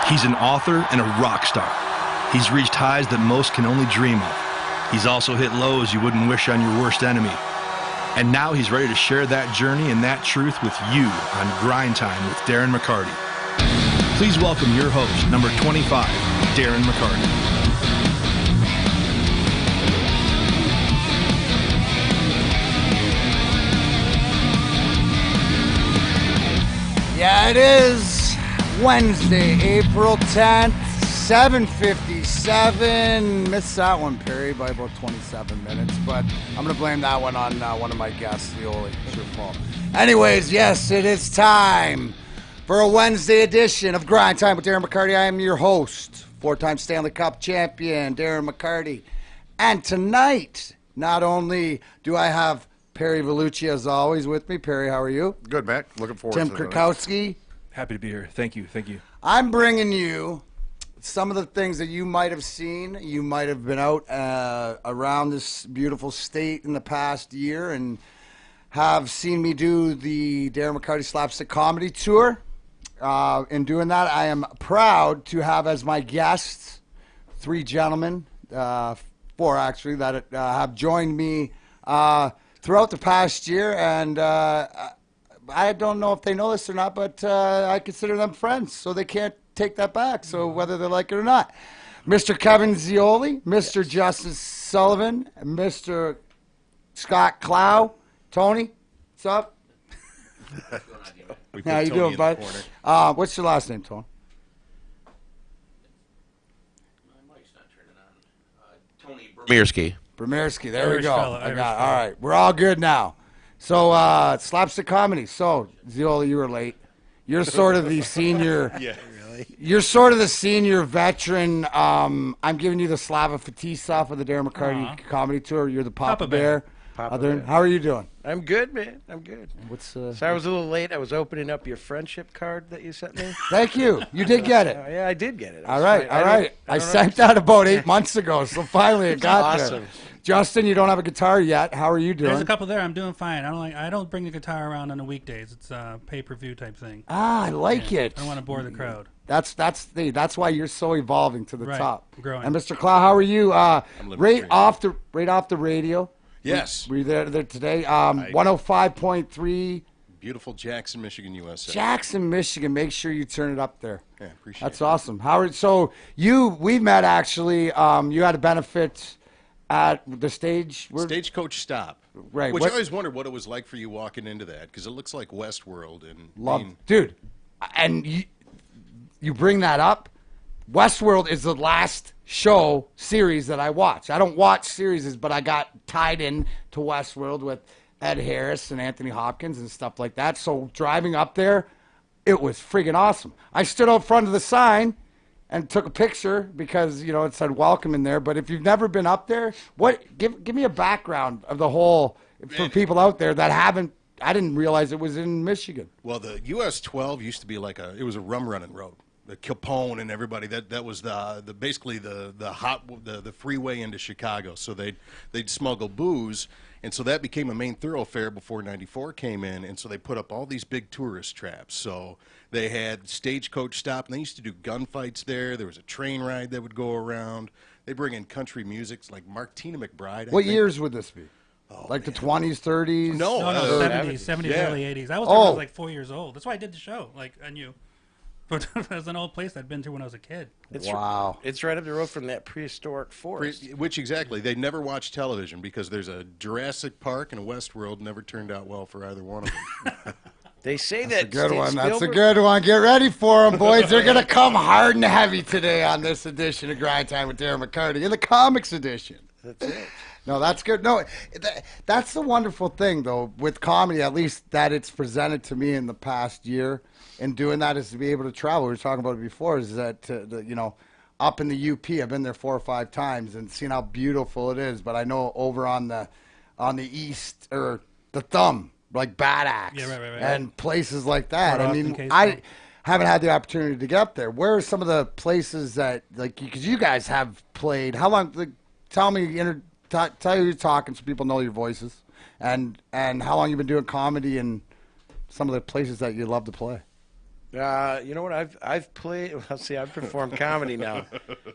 He's an author and a rock star. He's reached highs that most can only dream of. He's also hit lows you wouldn't wish on your worst enemy. And now he's ready to share that journey and that truth with you on Grind Time with Darren McCarty. Please welcome your host, number 25, Darren McCarty. Yeah, it is Wednesday, April 10th, 7:57. Missed that one, Perry, by about 27 minutes, but I'm going to blame that one on one of my guests, Zeoli. It's your fault. Anyways, yes, it is time for a Wednesday edition of Grind Time with Darren McCarty. I am your host, four-time Stanley Cup champion, Darren McCarty. And tonight, not only do I have Perry Vellucci, as always, with me. Perry, how are you? Good, Mac. Looking forward Tim to it. Krakowski. Happy to be here. Thank you. I'm bringing you some of the things that you might have seen. You might have been out around this beautiful state in the past year and have seen me do the Darren McCarty Slapstick Comedy Tour. In doing that, I am proud to have as my guests three gentlemen, four actually, that have joined me throughout the past year, and I don't know if they know this or not, but I consider them friends, so they can't take that back, so whether they like it or not. Mr. Kevin Zeoli, Mr. Justice Sullivan, and Mr. Scott Clou. Tony, what's up? How you doing, bud? What's your last name, Tony? My mic's not turning on. Tony Bromirski, there we Irish go. fella, All Irish right, we're all good now. So, Slapstick Comedy. So, Zeoli, you were late. You're sort of the senior. Yeah, really. You're sort of the senior veteran. I'm giving you the Slava Fatisa for the Darren McCarty Comedy Tour. You're the Papa Bear. Bear. How are you doing? I'm good, man. I'm good. What's So I was a little late. I was opening up your friendship card that you sent me. Thank you. You did get it. Yeah, I did get it. All right. I sent that about 8 months ago, so finally it got Awesome. there. Justin, you don't have a guitar yet. How are you doing? There's a couple there. I'm doing fine. I don't bring the guitar around on the weekdays. It's a pay-per-view type thing. I like it. I don't want to bore the crowd. That's why you're so evolving to the Right. top. Growing. And Mr. Clow, how are you? living Right great. off the radio. Yes. Were you there today? 105.3 Beautiful Jackson, Michigan, USA. Jackson, Michigan. Make sure you turn it up there. Yeah, appreciate That's it. awesome. Howard, so we met actually. You had a benefit at the stage. Stagecoach Stop. Right. Which What- I always wondered what it was like for you walking into that, because it looks like Westworld. And Dude, and you bring that up. Westworld is the last series that I watch. I don't watch series, but I got tied in to Westworld with Ed Harris and Anthony Hopkins and stuff like that. So driving up there, it was friggin' awesome. I stood out front of the sign and took a picture because, it said welcome in there. But if you've never been up there, give me a background of the whole, for people out there that haven't. I didn't realize it was in Michigan. Well, the US 12 used to be it was a rum running road. The Capone and everybody, that was basically the freeway into Chicago. So they'd smuggle booze, and so that became a main thoroughfare before '94 came in, and so they put up all these big tourist traps. So they had Stagecoach Stop, and they used to do gunfights there. There was a train ride that would go around. They bring in country music like Martina McBride. What years would this be? Like the 20s, 30s? No, No, 70s, yeah. early 80s. I was there when I was like 4 years old. That's why I did the show. I knew. But it was an old place I'd been to when I was a kid. Wow. It's right up the road from that prehistoric forest. Which exactly, they never watched television because there's a Jurassic Park and a Westworld. Never turned out well for either one of them. They say That's a that good one. That's a Spielberg- good one. Get ready for them, boys. They're going to come hard and heavy today on this edition of Grind Time with Darren McCarty, in the comics edition. That's it. No, that's good. No, that's the wonderful thing, though, with comedy, at least that it's presented to me in the past year. And doing that is to be able to travel. We were talking about it before, is that, up in the UP, I've been there 4 or 5 times and seen how beautiful it is. But I know over on the east, or the Thumb, like Bad Axe, Yeah, right. and places like that. Port I Austin, mean, Case I Point. haven't had the opportunity to get up there. Where are some of the places that, because you guys have played, how long, tell me, tell who you're talking so people know your voices, and how long you've been doing comedy and some of the places that you love to play. You know what? I've played. Well, see, I've performed comedy now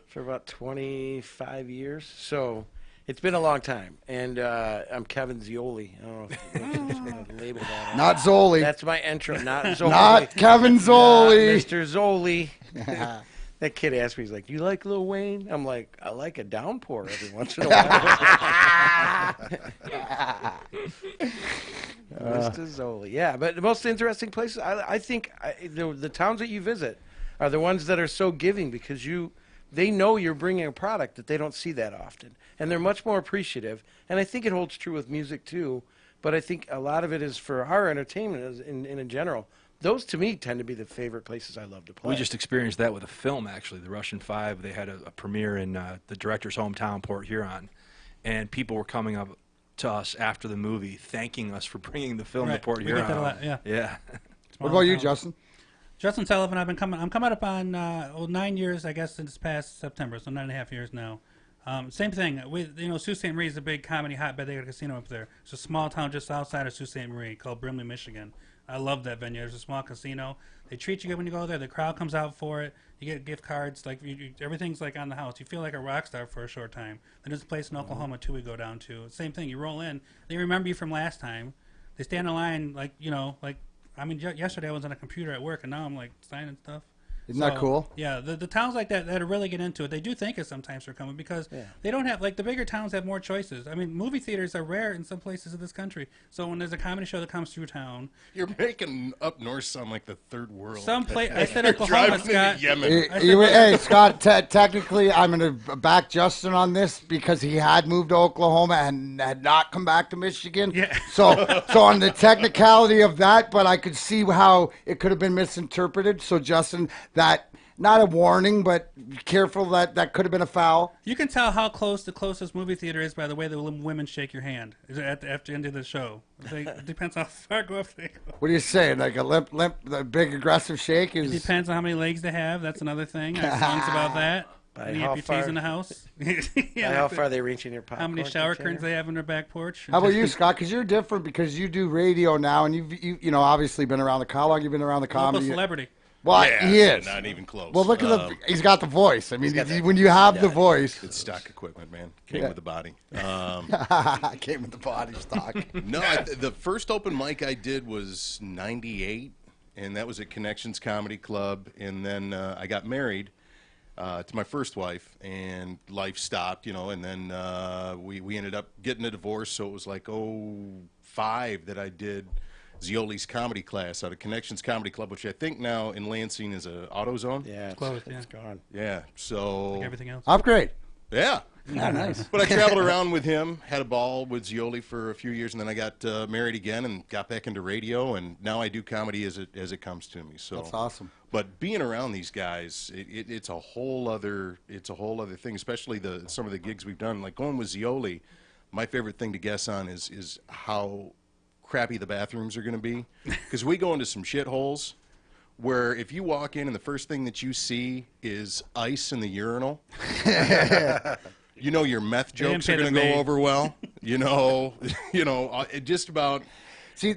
for about 25 years, so it's been a long time. And I'm Kevin Zeoli. I don't know if you're going to label that. Not Zeoli. That's my intro. Not Zeoli. Not Kevin Zeoli. Mr. Zeoli. That kid asked me, he's like, "You like Lil Wayne?" I'm like, "I like a downpour every once in a while." Mr. Zeoli. Yeah, but the most interesting places, I think the towns that you visit are the ones that are so giving because they know you're bringing a product that they don't see that often. And they're much more appreciative. And I think it holds true with music too. But I think a lot of it is for our entertainment in general. Those, to me, tend to be the favorite places I love to play. We just experienced that with a film, actually. The Russian Five, they had a premiere in the director's hometown, Port Huron. And people were coming up to us after the movie, thanking us for bringing the film to Port We Huron. get that a lot, yeah. Yeah. What about you, Justin? Justin Sullivan, I'm coming up on 9 years, I guess, since past September, so 9.5 years now. Same thing. Sault Ste. Marie is a big comedy hotbed. They got a casino up there. It's a small town just outside of Sault Ste. Marie called Brimley, Michigan. I love that venue. There's a small casino. They treat you good when you go there. The crowd comes out for it. You get gift cards. Like everything's like on the house. You feel like a rock star for a short time. Then there's a place in Oklahoma too we go down to. Same thing. You roll in. They remember you from last time. They stand in line yesterday I was on a computer at work and now I'm like signing stuff. Isn't that cool? Yeah, the towns like that really get into it. They do thank us sometimes for coming because they don't have, like, the bigger towns have more choices. I mean, movie theaters are rare in some places of this country. So when there's a comedy show that comes through town, You're making up north sound like the third world. I said Oklahoma, Scott. Yemen. Hey, Scott, technically, I'm going to back Justin on this because he had moved to Oklahoma and had not come back to Michigan. Yeah. So on the technicality of that, but I could see how it could have been misinterpreted. So, Justin, that not a warning, but careful that could have been a foul. You can tell how close the closest movie theater is by the way the women shake your hand at the end of the show. It depends how far go up they go. What are you saying? Like a limp, the big aggressive shake is. It depends on how many legs they have. That's another thing. I have songs about that. Any amputees in the house? How far they reach in your popcorn? How many shower curtains they have on their back porch? How about you, Scott? Because you're different because you do radio now, and you've obviously been around how long you've been around the comedy? Local celebrity. Well, Yeah, he is. not even close. Well, look at he's got the voice. I mean, when you have the voice. It's stock equipment, man. Came with the body. Came with the body stock. No, the first open mic I did was 98, and that was at Connections Comedy Club. And then I got married to my first wife, and life stopped, and then we ended up getting a divorce, so it was like 05 that I did Zeoli's comedy class out of Connections Comedy Club, which I think now in Lansing is a AutoZone. Yeah, it's closed. It's gone. Yeah, so Like everything else. Upgrade. yeah. Yeah, nice. But I traveled around with him, had a ball with Zeoli for a few years, and then I got married again and got back into radio, and now I do comedy as it comes to me. So That's awesome. But being around these guys, it's a whole other thing, especially some of the gigs we've done. Like going with Zeoli, my favorite thing to guess on is how crappy the bathrooms are going to be, because we go into some shitholes where if you walk in and the first thing that you see is ice in the urinal, your meth jokes are going to go over well. Just about. See,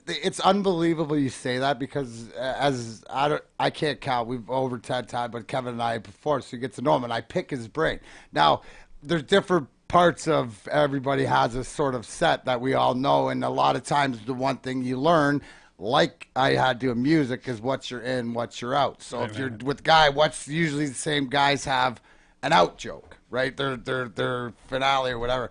it's unbelievable you say that because I can't count. We've over 10 times, but Kevin and I perform, so you get to know him, and I pick his brain. Now, there's different parts of everybody has a sort of set that we all know, and a lot of times the one thing you learn, like I had to in music, is what you're in, what you're out. So if you're with Guy, what's usually the same guys have an out joke, right? Their finale or whatever.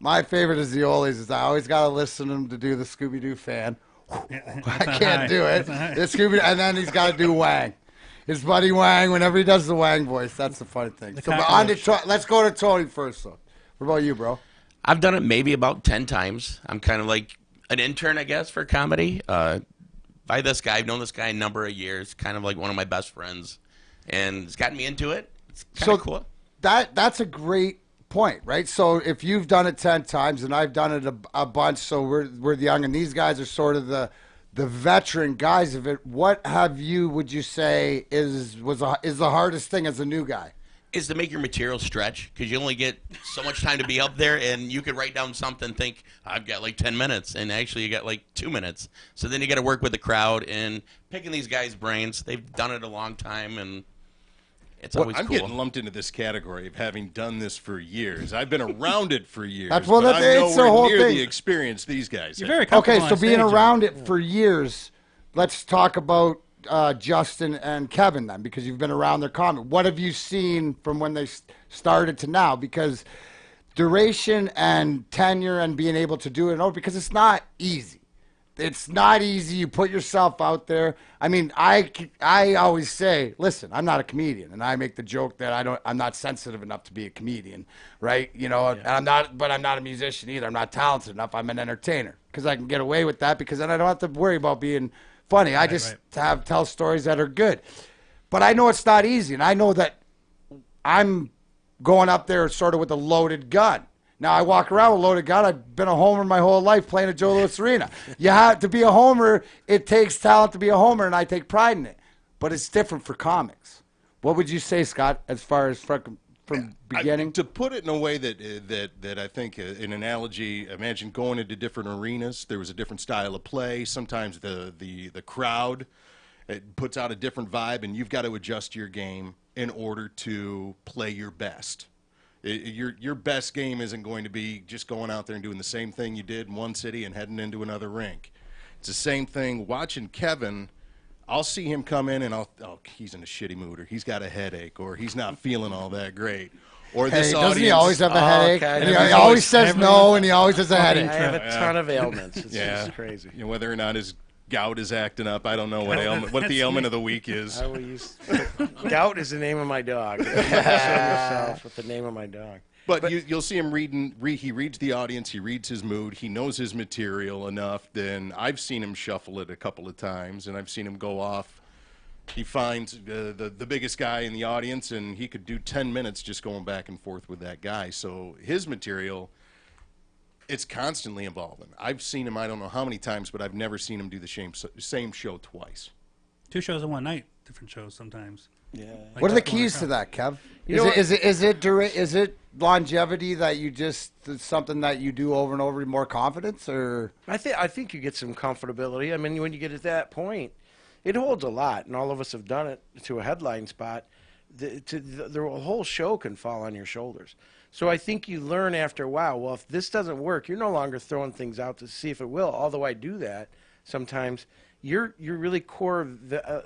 My favorite is Zeoli's. Is I always got to listen to him to do the Scooby-Doo fan. I can't do it. The Scooby, and then he's got to do Wang. His buddy Wang, whenever he does the Wang voice, that's the funny thing. So, let's go to Tony first, though. What about you, bro? I've done it maybe about 10 times. I'm kind of like an intern, I guess, for comedy. By this guy, I've known this guy a number of years, kind of like one of my best friends, and it's gotten me into it. It's kind of cool. That's a great point, right? So if you've done it 10 times and I've done it a bunch, so we're the young, and these guys are sort of the veteran guys of it. What would you say is the hardest thing as a new guy? is to make your material stretch, because you only get so much time to be up there, and you could write down something, think, I've got like 10 minutes, and actually you got like 2 minutes. So then you got to work with the crowd and picking these guys' brains. They've done it a long time, and it's always I'm cool. getting lumped into this category of having done this for years. I've been around it for years. That's- well, but that's- I'm it's the nowhere whole near thing. the experience these guys You're have. very comfortable Okay, so on being stage, around it for years, let's talk about Justin and Kevin then, because you've been around their comedy. What have you seen from when they started to now? Because duration and tenure and being able to do it over, because it's not easy. It's not easy. You put yourself out there. I mean, I always say, listen, I'm not a comedian, and I make the joke that I'm not sensitive enough to be a comedian, right? You know, and I'm not a musician either. I'm not talented enough. I'm an entertainer because I can get away with that because then I don't have to worry about being funny. I just tell stories that are good. But I know it's not easy, and I know that I'm going up there sort of with a loaded gun. Now, I walk around with a loaded gun. I've been a homer my whole life playing at Joe Louis Arena. You have to be a homer. It takes talent to be a homer, and I take pride in it. But it's different for comics. What would you say, Scott, as far as from beginning? To put it in a way that I think an analogy, imagine going into different arenas. There was a different style of play. Sometimes the crowd puts out a different vibe, and you've got to adjust your game in order to play your best. Your best game isn't going to be just going out there and doing the same thing you did in one city and heading into another rink. It's the same thing. Watching Kevin, I'll see him come in and he's in a shitty mood, or he's got a headache, or he's not feeling all that great. Or this doesn't audience, he always have a headache? God. And he always says no, and he always has a I headache. have a ton of ailments. It's yeah, just crazy. You know, whether or not his gout is acting up, I don't know what the ailment of the week is. I will use Gout is the name of my dog. Show yourself with the name of my dog. But you'll see him he reads the audience, he reads his mood, he knows his material enough. Then I've seen him shuffle it a couple of times, and I've seen him go off. He finds the biggest guy in the audience, and he could do 10 minutes just going back and forth with that guy. So his material, it's constantly evolving. I've seen him, I don't know how many times, but I've never seen him do the same show twice. 2 shows in one night, different shows sometimes. Yeah. Like What are the that's going keys to around. that, Kev? You know Is it longevity that you just something that you do over and over, more confidence, or I think you get some comfortability. I mean, when you get at that point, it holds a lot, and all of us have done it to a headline spot. The whole show can fall on your shoulders. So I think you learn after a while, well, if this doesn't work, you're no longer throwing things out to see if it will. Although I do that sometimes. Your really core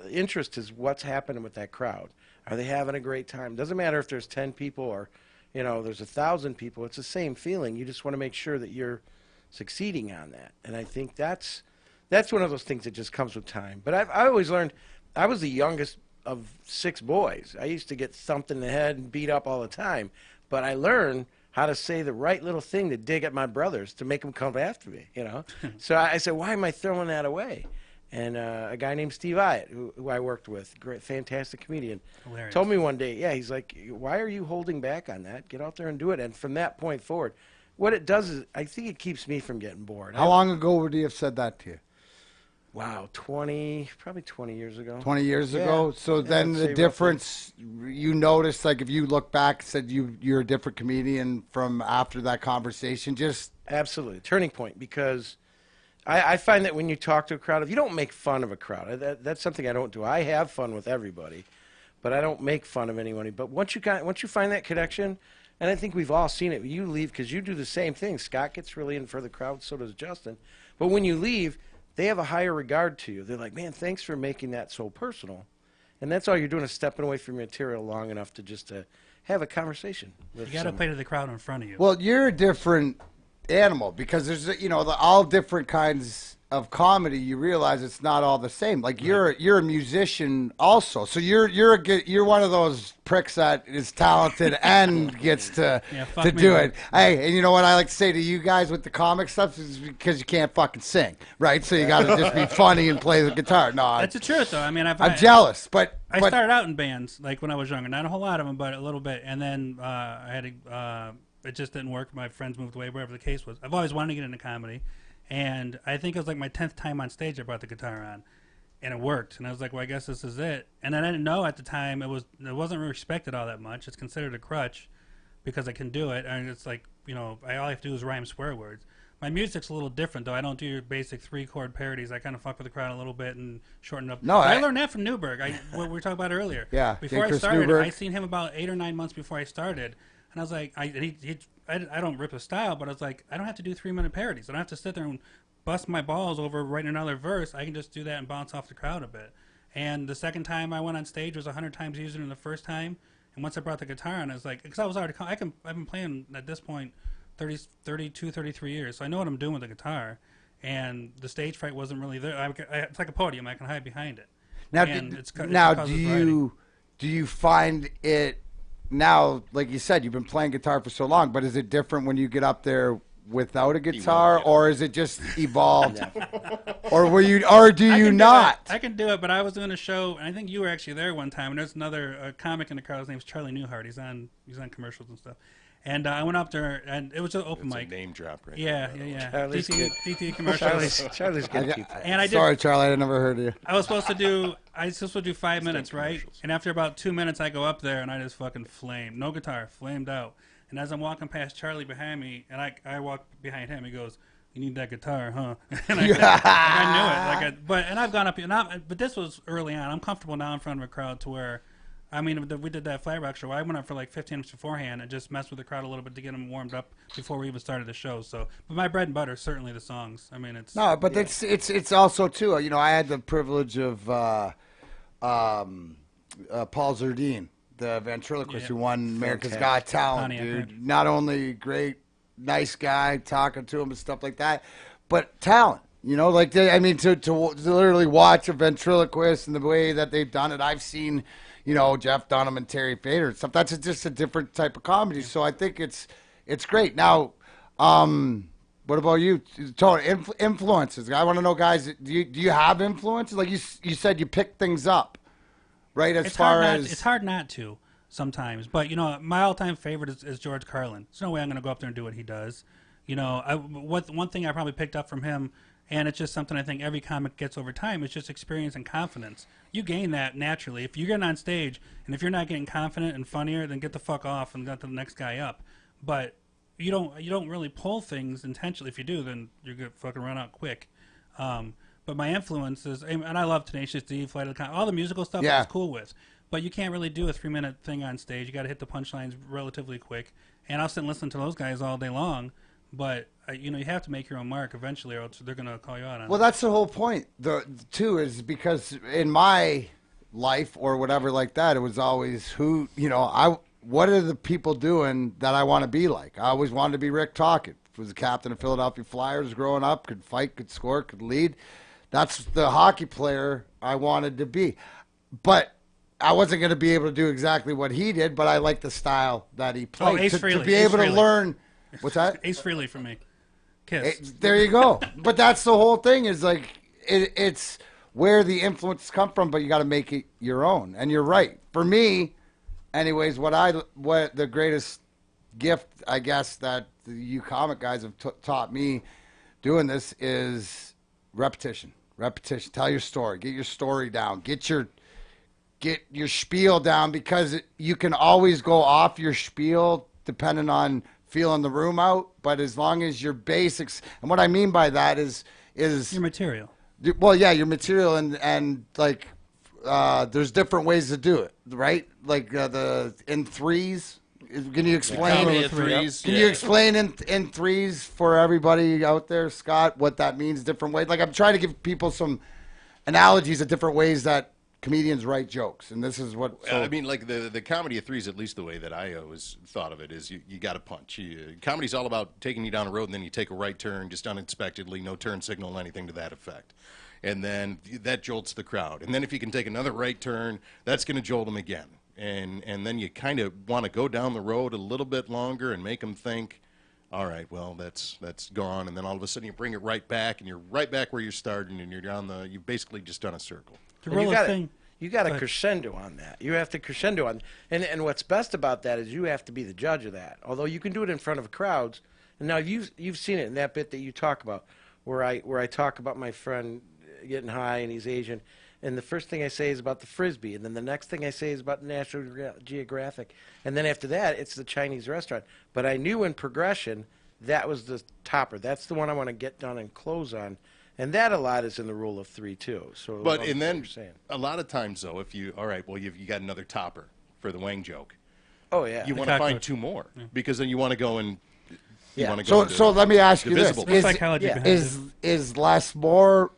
interest is what's happening with that crowd. Are they having a great time? Doesn't matter if there's 10 people or, there's 1,000 people. It's the same feeling. You just want to make sure that you're succeeding on that. And I think that's one of those things that just comes with time. But I always learned, I was the youngest of 6 boys. I used to get thumped in the head and beat up all the time. But I learned how to say the right little thing to dig at my brothers to make them come after me, So I said, why am I throwing that away? And a guy named Steve Iott, who I worked with, great, fantastic comedian, Hilarious. told me one day, he's like, why are you holding back on that? Get out there and do it. And from that point forward, what it does is, I think it keeps me from getting bored. how long ago would he have said that to you? Wow, probably 20 years ago. 20 years Yeah. ago. So Yeah, then I'd the say roughly. difference you noticed, like if you look back, said you're a different comedian from after that conversation. Just Absolutely. Turning point, because I find that when you talk to a crowd, if you don't make fun of a crowd, that's something I don't do. I have fun with everybody, but I don't make fun of anybody. But once you find that connection, and I think we've all seen it, you leave because you do the same thing. Scott gets really in for the crowd, so does Justin. But when you leave, they have a higher regard to you. They're like, man, thanks for making that so personal. And that's all you're doing is stepping away from your material long enough to just have a conversation with You got to someone. play to the crowd in front of you. well, you're a different animal because there's all different kinds of comedy. You realize it's not all the same. Like you're a musician also, so you're one of those pricks that is talented and gets to fuck to me, do man. it. Hey, and you know what I like to say to you guys with the comic stuff is because you can't fucking sing, right? So you got to just be funny and play the guitar. No, That's the truth, though. I mean, I'm jealous, but I started out in bands, like when I was younger. Not a whole lot of them, but a little bit. And then I had it just didn't work. My friends moved away, whatever the case was. I've always wanted to get into comedy. And I think it was like my 10th time on stage I brought the guitar on. and it worked. And I was like, well, I guess this is it. And then I didn't know at the time it wasn't respected all that much. It's considered a crutch because I can do it, and it's like, you know, all I have to do is rhyme swear words. My music's a little different, though. I don't do your basic 3-chord parodies. I kind of fuck with the crowd a little bit and shorten it up. No, I learned that from Newberg. What we were talking about earlier. Yeah, Before I Chris started, Newberg. I seen him about 8 or 9 months before I started, and I was like, I don't rip his style, but I was like, I don't have to do 3-minute parodies. I don't have to sit there and bust my balls over writing another verse. I can just do that and bounce off the crowd a bit. And the second time I went on stage was 100 times easier than the first time. And once I brought the guitar on, I was like, because I was already, I've been playing at this point 32, 33 years, so I know what I'm doing with the guitar. And the stage fright wasn't really there. It's like a podium; I can hide behind it. Now, do you find it now? Like you said, you've been playing guitar for so long, but is it different when you get up there without a guitar, or is it just evolved? or do you not? I can do it, but I was doing a show, and I think you were actually there one time. And there's another comic in the crowd. His name's Charlie Newhart. He's on commercials and stuff. And I went up there, and it was an open mic. A name drop, right? Yeah. Charlie's DT commercials. Charlie's good people. And Sorry, Charlie, I never heard of you. I was supposed to do 5 minutes, right? And after about 2 minutes, I go up there, and I just fucking flamed. No guitar, flamed out. And as I'm walking past Charlie behind me, and I walk behind him, he goes, "You need that guitar, huh?" And I knew it. And I've gone up, but this was early on. I'm comfortable now in front of a crowd to where, I mean, we did that Flat Rock show. I went up for like 15 minutes beforehand and just messed with the crowd a little bit to get them warmed up before we even started the show. So, but my bread and butter is certainly the songs. I mean, it's no, but it's also too. You know, I had the privilege of Paul Zerdine, the ventriloquist who won America's Got Talent, dude. Not only great, nice guy, talking to him and stuff like that, but talent. You know, like to literally watch a ventriloquist and the way that they've done it. I've seen, you know, Jeff Dunham and Terry Fader and stuff. That's just a different type of comedy. So I think it's great. Now, what about you, Tony? Influences. I want to know, guys. Do you have influences? Like you said, you pick things up, right? It's hard not to sometimes. But you know, my all-time favorite is George Carlin. There's no way I'm going to go up there and do what he does. You know, one thing I probably picked up from him. And it's just something I think every comic gets over time. It's just experience and confidence. You gain that naturally. If you're getting on stage, and if you're not getting confident and funnier, then get the fuck off and let the next guy up. But you don't really pull things intentionally. If you do, then you're gonna fucking run out quick. But my influences, and I love Tenacious D, Flight of the all the musical stuff I was cool with. But you can't really do a 3-minute thing on stage. You got to hit the punchlines relatively quick. And I'll sit and listen to those guys all day long. But you know, you have to make your own mark eventually, or else they're going to call you out on it. Well, that's the whole point. Too is because in my life or whatever like that, it was always what are the people doing that I want to be like? I always wanted to be Rick Tocchet. Was the captain of Philadelphia Flyers growing up, could fight, could score, could lead. That's the hockey player I wanted to be. But I wasn't going to be able to do exactly what he did, but I liked the style that he played. Ace Frehley. To be able to learn. What's that? Ace Frehley for me. Kiss. There you go. But that's the whole thing is like it's where the influences come from, but you got to make it your own. And you're right. For me, anyways, what the greatest gift, I guess, that you comic guys have taught me doing this is repetition. Repetition. Tell your story. Get your story down. Get your spiel down, because you can always go off your spiel depending on feeling the room out, but as long as your basics, and what I mean by that is your material. Well, yeah, your material, and like there's different ways to do it, right? Like the in threes. Can you explain? Can you explain in threes for everybody out there, Scott, what that means? Different ways. Like I'm trying to give people some analogies of different ways that comedians write jokes, and this is what. I mean, like the comedy of threes, at least the way that I always thought of it, is you got to punch. Comedy's all about taking you down a road, and then you take a right turn just unexpectedly, no turn signal, anything to that effect. And then that jolts the crowd. And then if you can take another right turn, that's going to jolt them again. And then you kind of want to go down the road a little bit longer and make them think, all right, well, that's gone. And then all of a sudden you bring it right back, and you're right back where you're starting, and you've basically just done a circle. You got a crescendo on that. You have to crescendo on, and what's best about that is you have to be the judge of that. Although you can do it in front of crowds. And now you've seen it in that bit that you talk about, where I talk about my friend getting high and he's Asian, and the first thing I say is about the Frisbee, and then the next thing I say is about National Geographic, and then after that, it's the Chinese restaurant. But I knew in progression that was the topper. That's the one I want to get done and close on, and that a lot is in the rule of 3 too. So, But and then a lot of times though, if you you got another topper for the Wang joke. Oh yeah, You want to find 2 more because then you want to go and you want to go. So let me ask you this: What's psychology behind it? is less more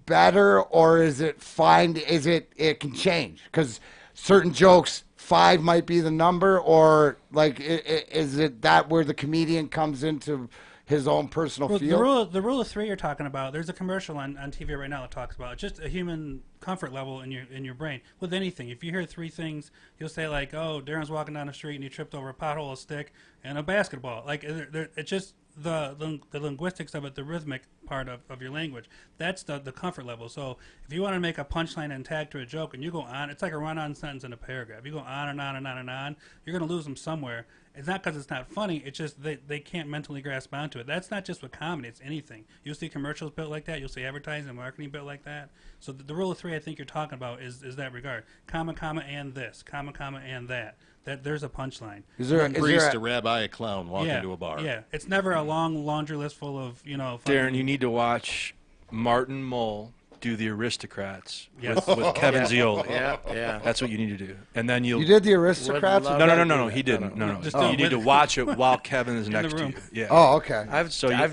better, or is it fine? Is it can change because certain jokes 5 might be the number, or like is it that where the comedian comes into his own personal feel? The rule of 3 you're talking about. There's a commercial on TV right now that talks about just a human comfort level in your brain with anything. If you hear 3 things, you'll say like, "Oh, Darren's walking down the street and he tripped over a pothole, a stick, and a basketball." Like it's just the linguistics of it, the rhythmic part of your language. That's the comfort level. So if you want to make a punchline and tag to a joke, and you go on, it's like a run-on sentence in a paragraph. You go on and on and on and on. You're going to lose them somewhere. It's not because it's not funny. It's just they can't mentally grasp onto it. That's not just with comedy. It's anything. You'll see commercials built like that. You'll see advertising and marketing built like that. So the rule of 3 I think you're talking about is that regard. Comma, comma, and this. Comma, comma, and that. That there's a punchline. Is there a priest, a rabbi, a clown walk into a bar? Yeah, it's never a long laundry list full of funny. Darren, you need to watch Martin Mull do The Aristocrats with Kevin Zeoli. Yeah. That's what you need to do. And then you did The Aristocrats? No, he didn't. No. You need to watch it while Kevin is next to you. Yeah. Oh, okay.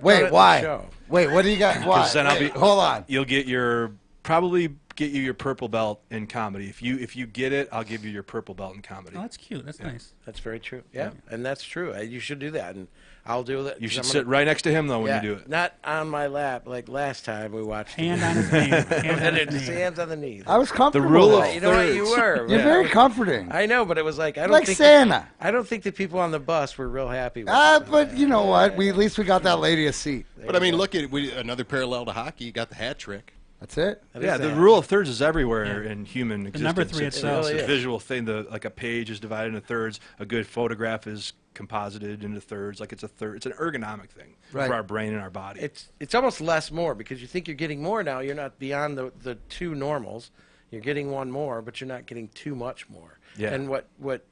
Wait, why? Wait, what do you got? Why? Then hold on. You'll get probably get you your purple belt in comedy. If you get it, I'll give you your purple belt in comedy. Oh, that's cute. That's nice. That's very true. Yeah, and that's true. You should do that, and I'll do that. You should sit right next to him though when you do it. Not on my lap like last time we watched. Hand on his knee. Hands on the knee. I was comfortable. The rule of you know what you were. You're very comforting. I know, but it was like I don't like think Santa. I don't think the people on the bus were real happy with it. But you know what? At least we got that lady a seat. But I mean, look at another parallel to hockey. You got the hat trick. That's it. The rule of thirds is everywhere in human existence. Number 3 itself. It's a visual thing. Like a page is divided into thirds. A good photograph is composited into thirds. Like it's a third. It's an ergonomic thing for our brain and our body. It's almost less more because you think you're getting more now. You're not beyond the 2 normals. You're getting 1 more, but you're not getting too much more. Yeah. And what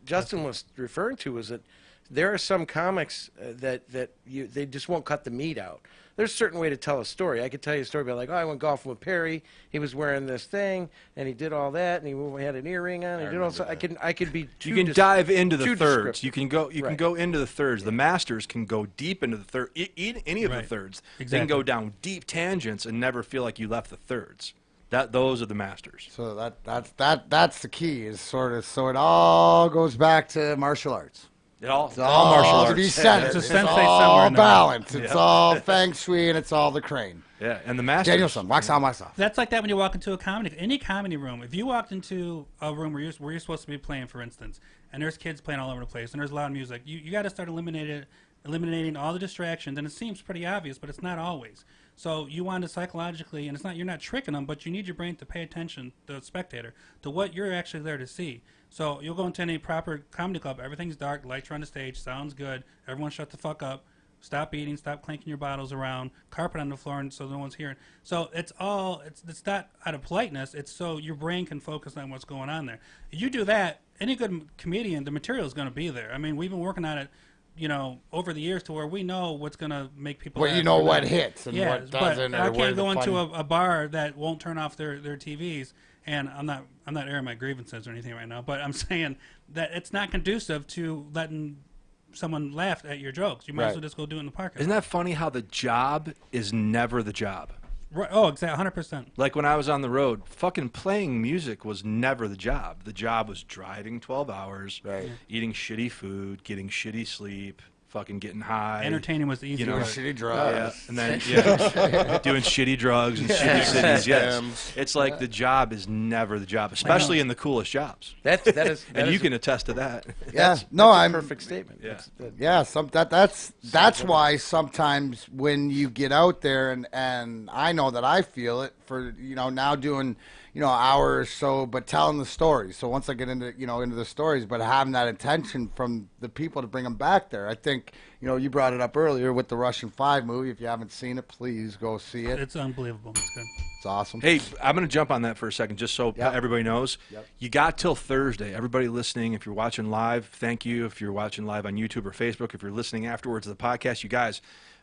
Justin was referring to is that there are some comics that they just won't cut the meat out. There's a certain way to tell a story. I could tell you a story about like, I went golfing with Perry. He was wearing this thing, and he did all that, and he had an earring on. He did all. I could be. You can dive into the thirds. You can go into the thirds. The masters can go deep into the third. Any of the thirds. Exactly. They can go down deep tangents and never feel like you left the thirds. Those are the masters. So that's the key. Is sort of so it all goes back to martial arts. It's all martial arts. To be centered. It's all balance. It's all feng shui, and it's all the crane. Yeah, and the masters. Danielson, wax on, wax off. That's like that when you walk into any comedy room. If you walked into a room where you're supposed to be playing, for instance, and there's kids playing all over the place, and there's loud music, you got to start eliminating all the distractions. And it seems pretty obvious, but it's not always. So you want to psychologically, and you're not tricking them, but you need your brain to pay attention, the spectator, to what you're actually there to see. So you'll go into any proper comedy club, everything's dark, lights are on the stage, sounds good, everyone shut the fuck up, stop eating, stop clanking your bottles around, carpet on the floor so no one's hearing. So it's not out of politeness, it's so your brain can focus on what's going on there. You do that, any good comedian, the material is going to be there. I mean, we've been working on it, over the years to where we know what's going to make people laugh. Well, you know what hits and what doesn't. But I can't go into a bar that won't turn off their TVs. And I'm not airing my grievances or anything right now, but I'm saying that it's not conducive to letting someone laugh at your jokes. You might as well just go do it in the park. Isn't that funny how the job is never the job? Right. Oh, exactly, 100%. Like when I was on the road, fucking playing music was never the job. The job was driving 12 hours, eating shitty food, getting shitty sleep, fucking getting high. Entertaining was the easy doing shitty drugs. And then doing shitty drugs and shitty cities. Yes. It's like the job is never the job, especially in the coolest jobs. That is and you can attest to that. That's a perfect statement. Yeah. That's why sometimes when you get out there and I know that I feel it for now doing an hour or so, but telling the stories. So once I get into into the stories, but having that intention from the people to bring them back there. I think you brought it up earlier with the Russian 5 movie. If you haven't seen it, please go see it. It's unbelievable. It's good. It's awesome. Hey, I'm going to jump on that for a second just so everybody knows. Yep. You got till Thursday. Everybody listening, if you're watching live, thank you. If you're watching live on YouTube or Facebook, if you're listening afterwards to the podcast, you guys,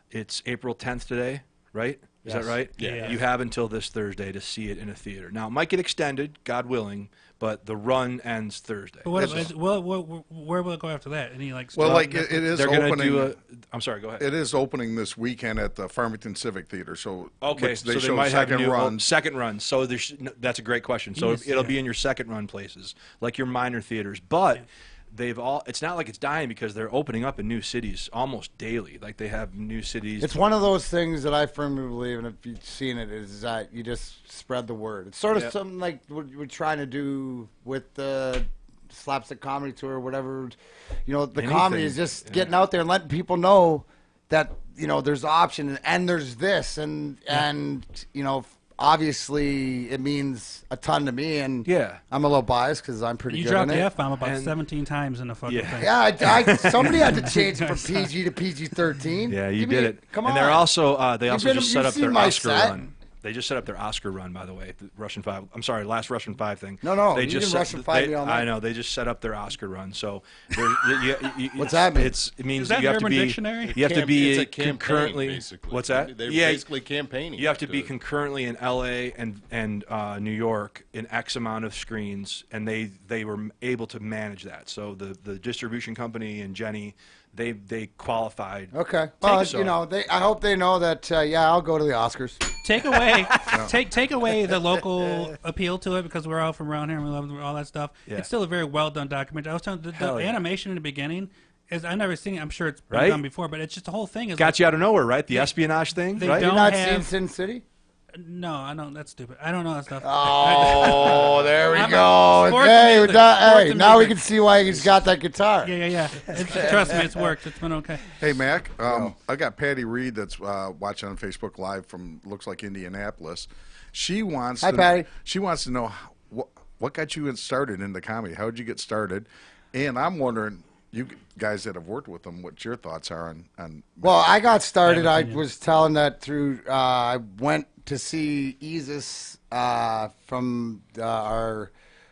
it's April 10th today, right? Is that right? Yeah. You have until this Thursday to see it in a theater. Now, it might get extended, God willing, but the run ends Thursday. But where will it go after that? Any like? Well, like it is They're going to opening. do I'm sorry, go ahead. It is opening this weekend at the Farmington Civic Theater. So Okay, which they so show they might have second new runs. second runs. So that's a great question. So Yes, it'll yeah. be in your second run places, like your minor theaters. But they've all. It's not like it's dying because they're opening up in new cities almost daily. Like they have new cities. It's one of those things that I firmly believe, and if you've seen it, is that you just spread the word. It's sort of something like what we're trying to do with the Slapstick comedy tour or whatever. The comedy is just getting out there and letting people know that there's option and there's this and obviously it means a ton to me, and I'm a little biased because I'm pretty You good dropped in the it. F-bomb about 17 times in the fucking thing. Yeah, somebody had to change it from PG to PG-13. Yeah, you did it. Come on. And they're also they also been- just set you've up their seen my Oscar set. run. They just set up their Oscar run, by the way. The Russian 5. I'm sorry, last Russian 5 thing. No, They you just can Russian 5 me all night. I know. They just set up their Oscar run. So What's that mean? It means Is that you have to Urban be. Dictionary? You have to be It's a campaign, concurrently. basically. What's that? They're yeah, basically campaigning. you have to be to- concurrently in L.A. and New York in X amount of screens, and they were able to manage that. So the distribution company and Jenny, they qualified. Okay. Well, So- I hope they know that. I'll go to the Oscars. Take away the local appeal to it because we're all from around here and we love all that stuff. Yeah. It's still a very well done documentary. I was telling the Hell yeah. animation in the beginning is I've never seen it. I'm sure it's been Right? done before, but it's just the whole thing is Got you out of nowhere, right? The espionage thing, they right? don't- You've not have- seen Sin City? No, I don't. That's stupid. I don't know that stuff. Oh, there we I'm- go. sports Hey, and music. Sports and now we music. can see why he's got that guitar. Yeah. Trust me, it's worked. It's been okay. Hey, Mac, I got Patty Reed that's watching on Facebook Live from, looks like, Indianapolis. She wants Hi, Patty. She wants to know what got you started into comedy. How did you get started? And I'm wondering, you guys that have worked with them, what your thoughts are on Well, I got started. I I have an opinion. was telling that through. I went to see Isis from our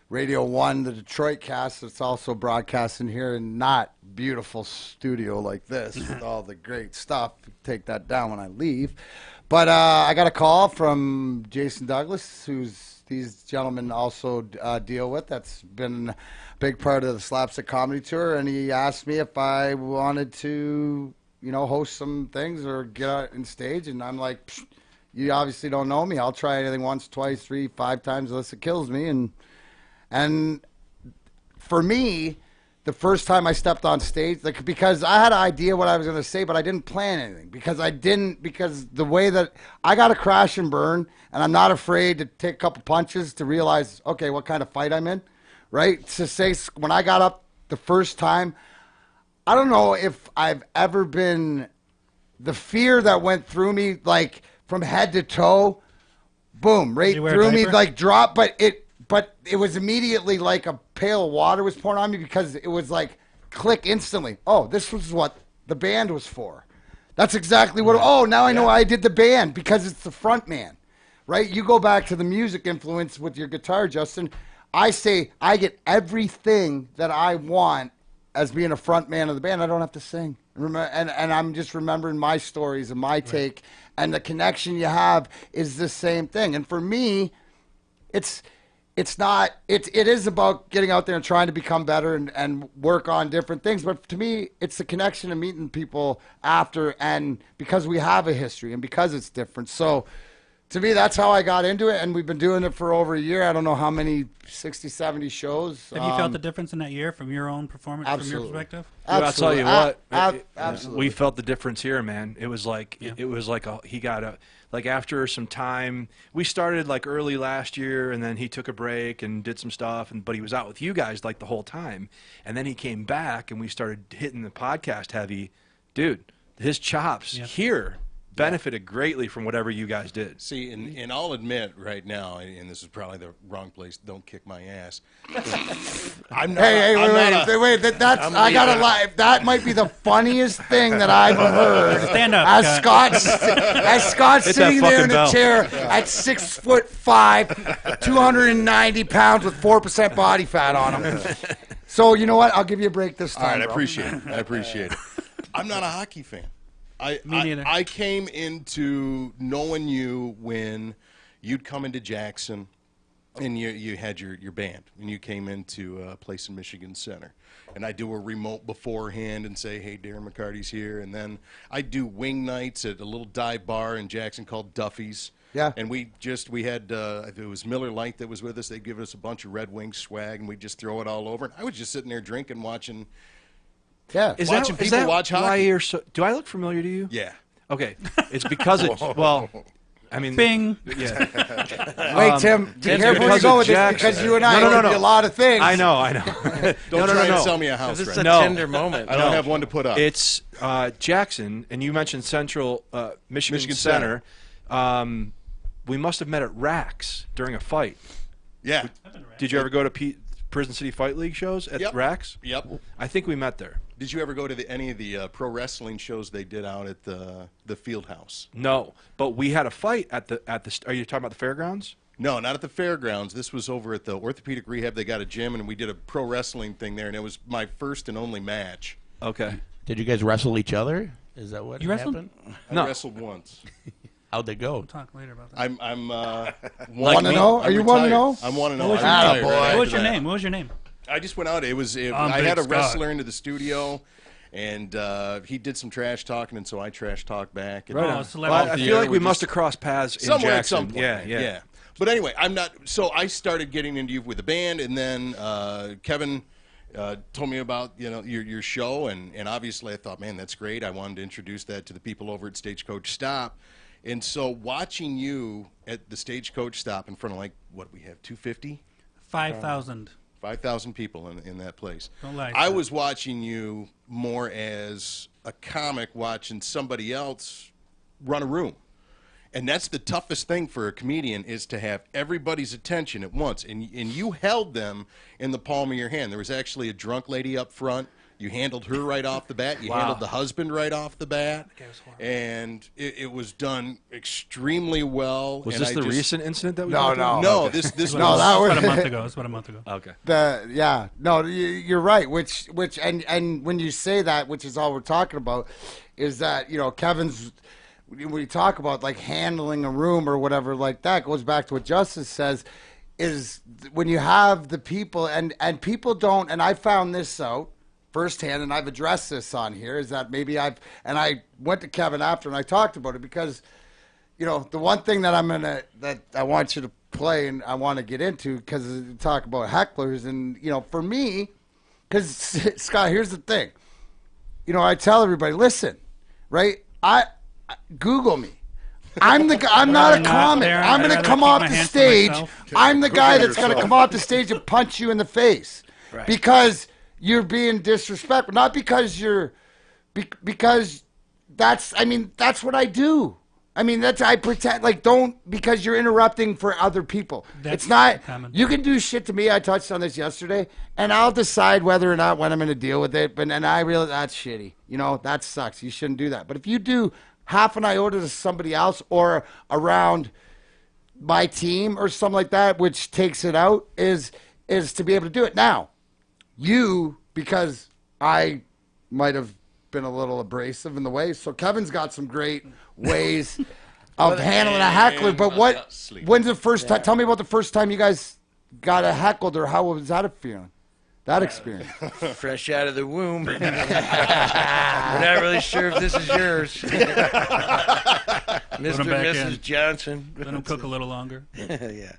Radio 1, the Detroit cast. It's also broadcasting here in not beautiful studio like this with all the great stuff. Take that down when I leave. But I got a call from Jason Douglas, who's these gentlemen also deal with. That's been a big part of the Slapstick Comedy Tour. And he asked me if I wanted to, host some things or get out on stage. And I'm like, Psh, you obviously don't know me. I'll try anything once, twice, 3, 5 times unless it kills me. And for me, the first time I stepped on stage, because I had an idea what I was going to say, but I didn't plan anything because the way that I got to crash and burn, and I'm not afraid to take a couple punches to realize, okay, what kind of fight I'm in, right? To say when I got up the first time, I don't know if I've ever been, the fear that went through me, like from head to toe, boom, right you wear a through me, diaper? like drop, but it was immediately like a pail of water was poured on me because it was like click instantly. Oh, this was what the band was for. That's exactly what. Oh, now I know why I did the band because it's the front man, right? You go back to the music influence with your guitar, Justin. I say I get everything that I want as being a front man of the band. I don't have to sing. And I'm just remembering my stories and my take, and the connection you have is the same thing. And for me, it is about getting out there and trying to become better and work on different things. But to me, it's the connection of meeting people after, and because we have a history and because it's different. So to me, that's how I got into it. And we've been doing it for over a year. I don't know how many, 60, 70 shows. Have you felt the difference in that year from your own performance, from absolutely. your perspective? Dude, I'll tell you what. Absolutely. We felt the difference here, man. It was like he got after some time. We started like early last year, and then he took a break and did some stuff. But he was out with you guys like the whole time, and then he came back, and we started hitting the podcast heavy. Dude, his chops here benefited greatly from whatever you guys did. See, and I'll admit right now, and this is probably the wrong place. Don't kick my ass. I'm not. Wait. I gotta lie. That might be the funniest thing that I've heard. Stand up, As Scott's sitting there in a bell. chair at 6'5", 290 pounds with 4% body fat on him. So you know what? I'll give you a break this time. All right, I bro. appreciate it. I'm not a hockey fan. Me neither. I came into knowing you when you'd come into Jackson and you had your band and you came into a place in Michigan Center. And I do a remote beforehand and say, hey, Darren McCarty's here. And then I do wing nights at a little dive bar in Jackson called Duffy's. Yeah. And we had, it was Miller Lite that was with us. They'd give us a bunch of Red Wings swag and we'd just throw it all over. And I was just sitting there drinking, watching. Yeah. Watching people watch hockey. Why you're so? Do I look familiar to you? Yeah. Okay, it's because it. Well, I mean, Bing. Yeah. Wait, Tim. Be careful where you go with this because you and I No. do a lot of things. I know. Don't try and sell me a house, This is Red. a No. tender moment. I don't have one to put up. It's Jackson, and you mentioned Central Michigan Center. We must have met at Rax during a fight. Yeah. Did you ever go to Prison City Fight League shows at Yep. Rax? Yep. I think we met there. Did you ever go to any of the pro wrestling shows they did out at the field house? No, but we had a fight at the. Are you talking about the fairgrounds? No, not at the fairgrounds. This was over at the orthopedic rehab. They got a gym, and we did a pro wrestling thing there, and it was my first and only match. Okay. Did you guys wrestle each other? Is that what You wrestled? happened? I wrestled once. How'd they go? We'll talk later about that. I'm 1-0? Are you 1-0? I'm 1-0. What was your I'm name? retired What was after your that. name? What was your name? I just went out. I Big had a Scott. wrestler into the studio, and he did some trash talking, and so I trash talked back. And Right off on. the Celebrity. Well, I air, feel like we just- must have crossed paths in somewhere Jackson. at some point. Yeah. But anyway, I'm not. So I started getting into you with the band, and then Kevin told me about your show, and obviously I thought, man, that's great. I wanted to introduce that to the people over at Stagecoach Stop, and so watching you at the Stagecoach Stop in front of what we have 250. 5,000. 5,000 people in that place. Don't lie, I Scott. was watching you more as a comic watching somebody else run a room. And that's the toughest thing for a comedian is to have everybody's attention at once. And you held them in the palm of your hand. There was actually a drunk lady up front. You handled her right off the bat. You handled the husband right off the bat. And it was done extremely well. Was and this I the just- recent incident that we No, talked about? no. No, this No, that was About a month ago. It's about a month ago. Okay. You're right. Which and when you say that, which is all we're talking about, is that Kevin's when you talk about like handling a room or whatever like that goes back to what Justice says, is when you have the people and people don't, and I found this out firsthand, and I've addressed this on here, is that maybe I went to Kevin after and I talked about it because the one thing that I want you to play and I want to get into because talk about hecklers and for me, because Scott, here's the thing, I tell everybody, listen, right? I Google me. I'm not a comic. Darren, I'm I'd going to rather come keep off my the hands to stage. myself. I'm the guy Google that's going to yourself. come off the stage and punch you in the face because you're being disrespectful, not because because that's what I do. I pretend don't because you're interrupting for other people. That's It's not. common. You can do shit to me. I touched on this yesterday, and I'll decide whether or not when I'm going to deal with it. But and I realize that's shitty. That sucks. You shouldn't do that. But if you do half an iota to somebody else or around my team or something like that, which takes it out, is to be able to do it. Now, because I might have been a little abrasive in the way, so Kevin's got some great ways of handling a heckler. But when's the first time? Tell me about the first time you guys got heckled, or how was that a feeling? That experience. Fresh out of the womb. We're not really sure if this is yours. Mr. him and back Mrs. in. Johnson. Let them cook a little longer. Yeah.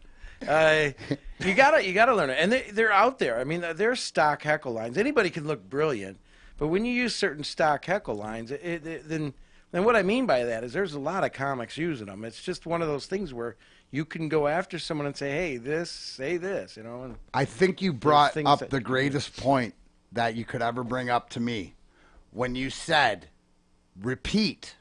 You gotta learn it. And they're out there. There's stock heckle lines. Anybody can look brilliant. But when you use certain stock heckle lines, then what I mean by that is there's a lot of comics using them. It's just one of those things where you can go after someone and say, hey, say this, And I think you brought things up that the you can greatest point that you could ever bring up to me when you said repeat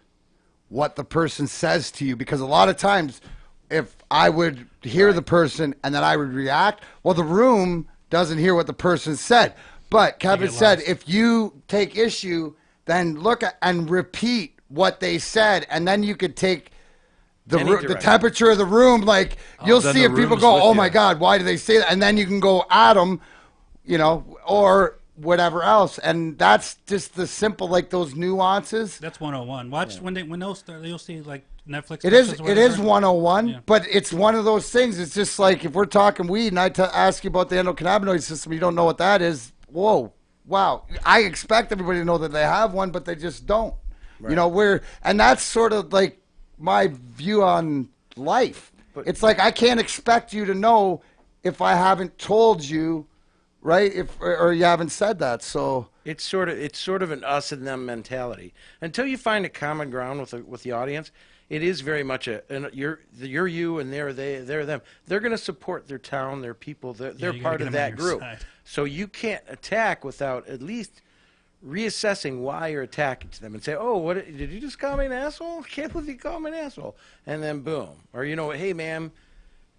what the person says to you, because a lot of times if I would hear the person and then I would react, well, the room doesn't hear what the person said. But Kevin said, if you take issue, then look at and repeat what they said, and then you could take the temperature of the room. Like, you'll see if people go, oh my God, why do they say that? And then you can go at them, you know, or whatever else. And that's just the simple, like, those nuances. That's 101. Watch when those start, you'll see like Netflix. It is 101, but it's one of those things. It's just like if we're talking weed and I ask you about the endocannabinoid system, you don't know what that is. Whoa, wow. I expect everybody to know that they have one, but they just don't. Right. You know, and that's sort of like my view on life. But it's like I can't expect you to know if I haven't told you, right? Or you haven't said that. So it's sort of an us and them mentality. Until you find a common ground with the audience, it is very much you're you and they're them. They're going to support their town, their people. They're part of that group. So you can't attack without at least reassessing why you're attacking to them and say, oh, what did you just call me an asshole? Can't believe you called me an asshole. And then boom. Or, you know, hey, ma'am,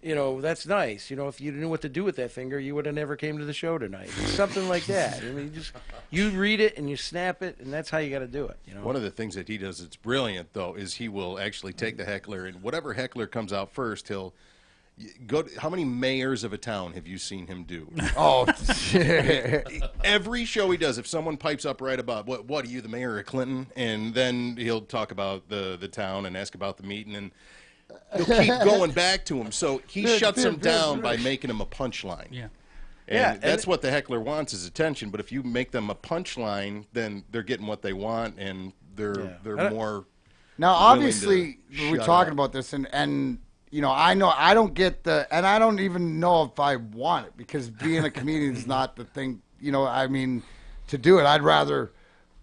you know, that's nice. You know, if you knew what to do with that finger, you would have never came to the show tonight. Something like that. I mean, you read it and you snap it, and that's how you got to do it. You know? One of the things that he does that's brilliant, though, is he will actually take the heckler, and whatever heckler comes out first, he'll go. How many mayors of a town have you seen him do? Oh, every show he does, if someone pipes up right about what are you, the mayor of Clinton, and then he'll talk about the town and ask about the meeting, and he'll keep going back to him. So he shuts him down by making him a punchline. Yeah. And that's what the heckler wants, is attention. But if you make them a punchline, then they're getting what they want, and they're more. Now, obviously, we're talking about this, and you know I don't get and I don't even know if I want it, because being a comedian is not the thing. You know, I mean, to do it, I'd rather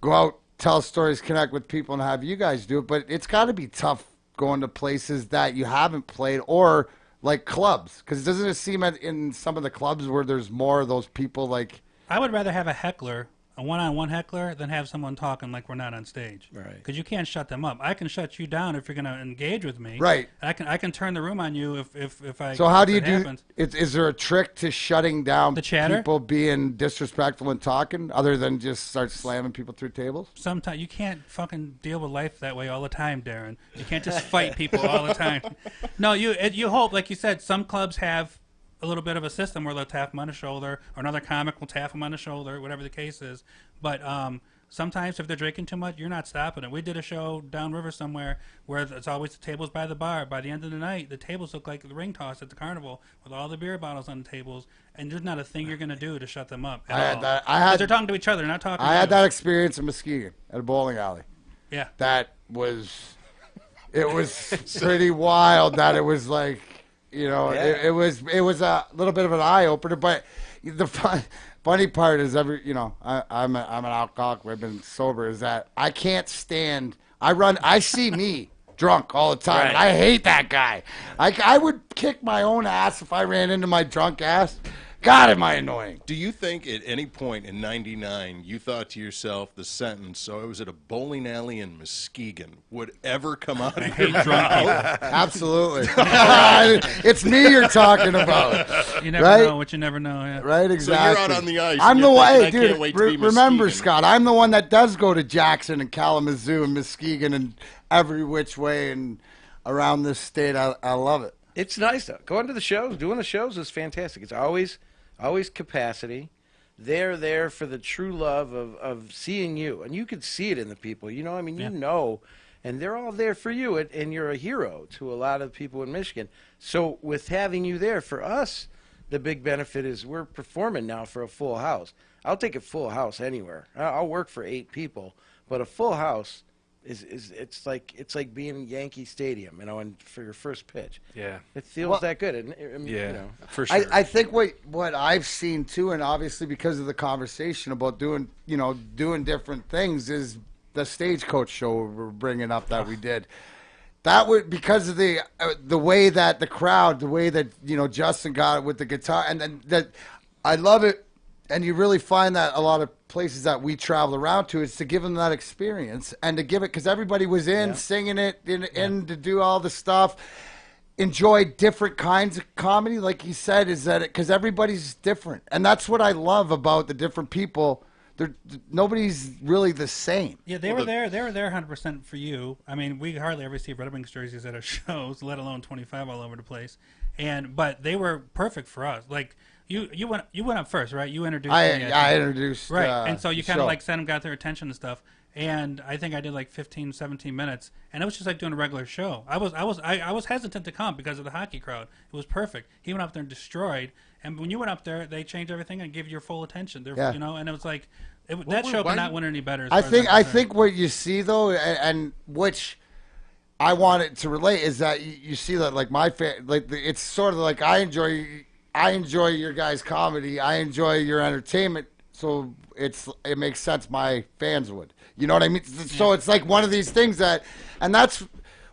go out, tell stories, connect with people, and have you guys do it. But it's got to be tough going to places that you haven't played, or like clubs, because doesn't it seem in some of the clubs where there's more of those people like. I would rather have a heckler, a one-on-one heckler, than have someone talking like we're not on stage. Right. Because you can't shut them up. I can shut you down if you're going to engage with me. Right. I can turn the room on you if I. So how do you do? Is there a trick to shutting down the chatter? People being disrespectful and talking, other than just start slamming people through tables? Sometimes you can't fucking deal with life that way all the time, Darren. You can't just fight people all the time. No, you hope, like you said, some clubs have a little bit of a system where they'll tap them on the shoulder, or another comic will tap them on the shoulder, whatever the case is. But sometimes if they're drinking too much, you're not stopping it. We did a show downriver somewhere where it's always the tables by the bar. By the end of the night, the tables look like the ring toss at the carnival with all the beer bottles on the tables, and there's not a thing you're going to do to shut them up at all. Because they're talking to each other, they're not talking to you. I had that experience in Muskegon at a bowling alley. Yeah. It was pretty wild that it was like, you know, it was a little bit of an eye opener. But the funny part is, I'm an alcoholic. I've been sober. Is that I can't stand. I see me drunk all the time. Right. And I hate that guy. I would kick my own ass if I ran into my drunk ass. God, am I annoying. Do you think at any point in '99 you thought to yourself the sentence, so I was at a bowling alley in Muskegon, would ever come out of your mouth? Absolutely. It's me you're talking about. You never know what you never know. Yeah. Right, exactly. So you're out on the ice. I'm the one, hey, dude, can't wait to be remember, Muskegon. Scott, I'm the one that does go to Jackson and Kalamazoo and Muskegon and every which way and around this state. I love it. It's nice, though. Going to the shows, doing the shows is fantastic. It's always capacity. They're there for the true love of seeing you. And you can see it in the people. You know, I mean, you know, and they're all there for you. And you're a hero to a lot of people in Michigan. So with having you there, for us, the big benefit is we're performing now for a full house. I'll take a full house anywhere. I'll work for 8 people. But a full house it's like being in Yankee Stadium, you know, and for your first pitch. Yeah. It feels that good. And, yeah, you know. for sure. I think what I've seen too, and obviously because of the conversation about doing different things, is the Stagecoach show we're bringing up that we did. That would, because of the way that the crowd, the way that Justin got it with the guitar, and then that I love it And you really find that a lot of places that we travel around to is to give them that experience and to give it, because everybody was in singing it in to do all the stuff. Enjoy different kinds of comedy, like he said, is that because everybody's different, and that's what I love about the different people. Nobody's really the same. Yeah, they were there. They were there 100% for you. I mean, we hardly ever see Red Wings jerseys at our shows, let alone 25 all over the place. But they were perfect for us. Like you went up first, right? You introduced. I introduced. Right, and so you kind of like sent them, got their attention and stuff. And I think I did like 15, 17 minutes, and it was just like doing a regular show. I was hesitant to come because of the hockey crowd. It was perfect. He went up there and destroyed. And when you went up there, they changed everything and gave you your full attention. You know, and it was like that show could not win any better. I think what you see though, and which I wanted to relate, is that you see that like my fan, like it's sort of like I enjoy your guys' comedy. I enjoy your entertainment. So it makes sense my fans would. You know what I mean? So it's like one of these things and that's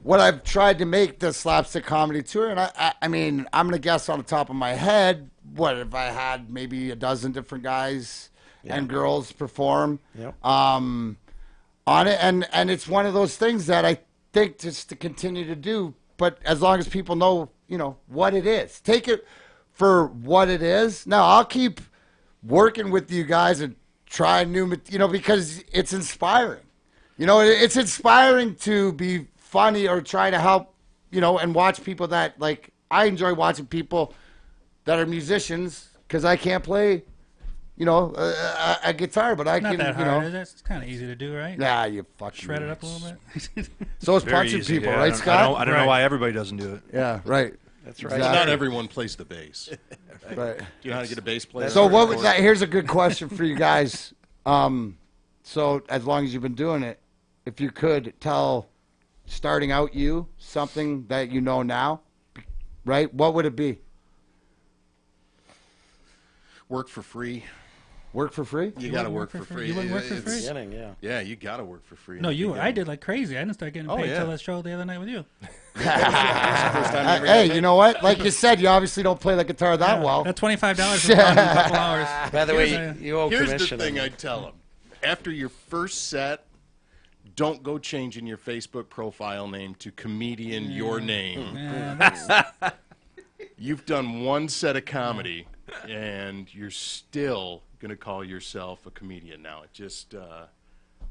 what I've tried to make the Slapstick Comedy Tour. And I mean, I'm going to guess on the top of my head, what if I had maybe a dozen different guys and girls perform on it. And it's one of those things that I think just to continue to do, but as long as people know, you know, what it is. Take it for what it is. Now, I'll keep working with you guys and try new, you know, because it's inspiring. You know, it's inspiring to be funny or try to help, you know, and watch people that, like, I enjoy watching people that are musicians because I can't play, you know, a guitar, but I Not can, that you hard. know. It's kind of easy to do, right? Nah, you fucking Shred it up a little bit. So it's Very punching easy, people, yeah. right, Scott? I don't know why everybody doesn't do it. Yeah, right. That's right. Exactly. Not everyone plays the bass. Right. Do you know how to get a bass player? So what was that? Here's a good question for you guys. So as long as you've been doing it, if you could tell starting out you something that you know now, right? What would it be? Work for free. Work for free? You got to work for free. You wouldn't work for It's- free? Beginning, yeah. Yeah, you got to work for free. No, in the you. I beginning. did like crazy. I didn't start getting paid till that show the other night with you. First time you ever got Hey, paid? you know what? Like you said, you obviously don't play the guitar that Yeah, well. That $25 was gone in a couple hours. By the way, you owe Here's commission. the thing I'd tell them. After your first set, don't go changing your Facebook profile name to comedian your name. Yeah, that's, You've done one set of comedy, and you're still going to call yourself a comedian now. It just,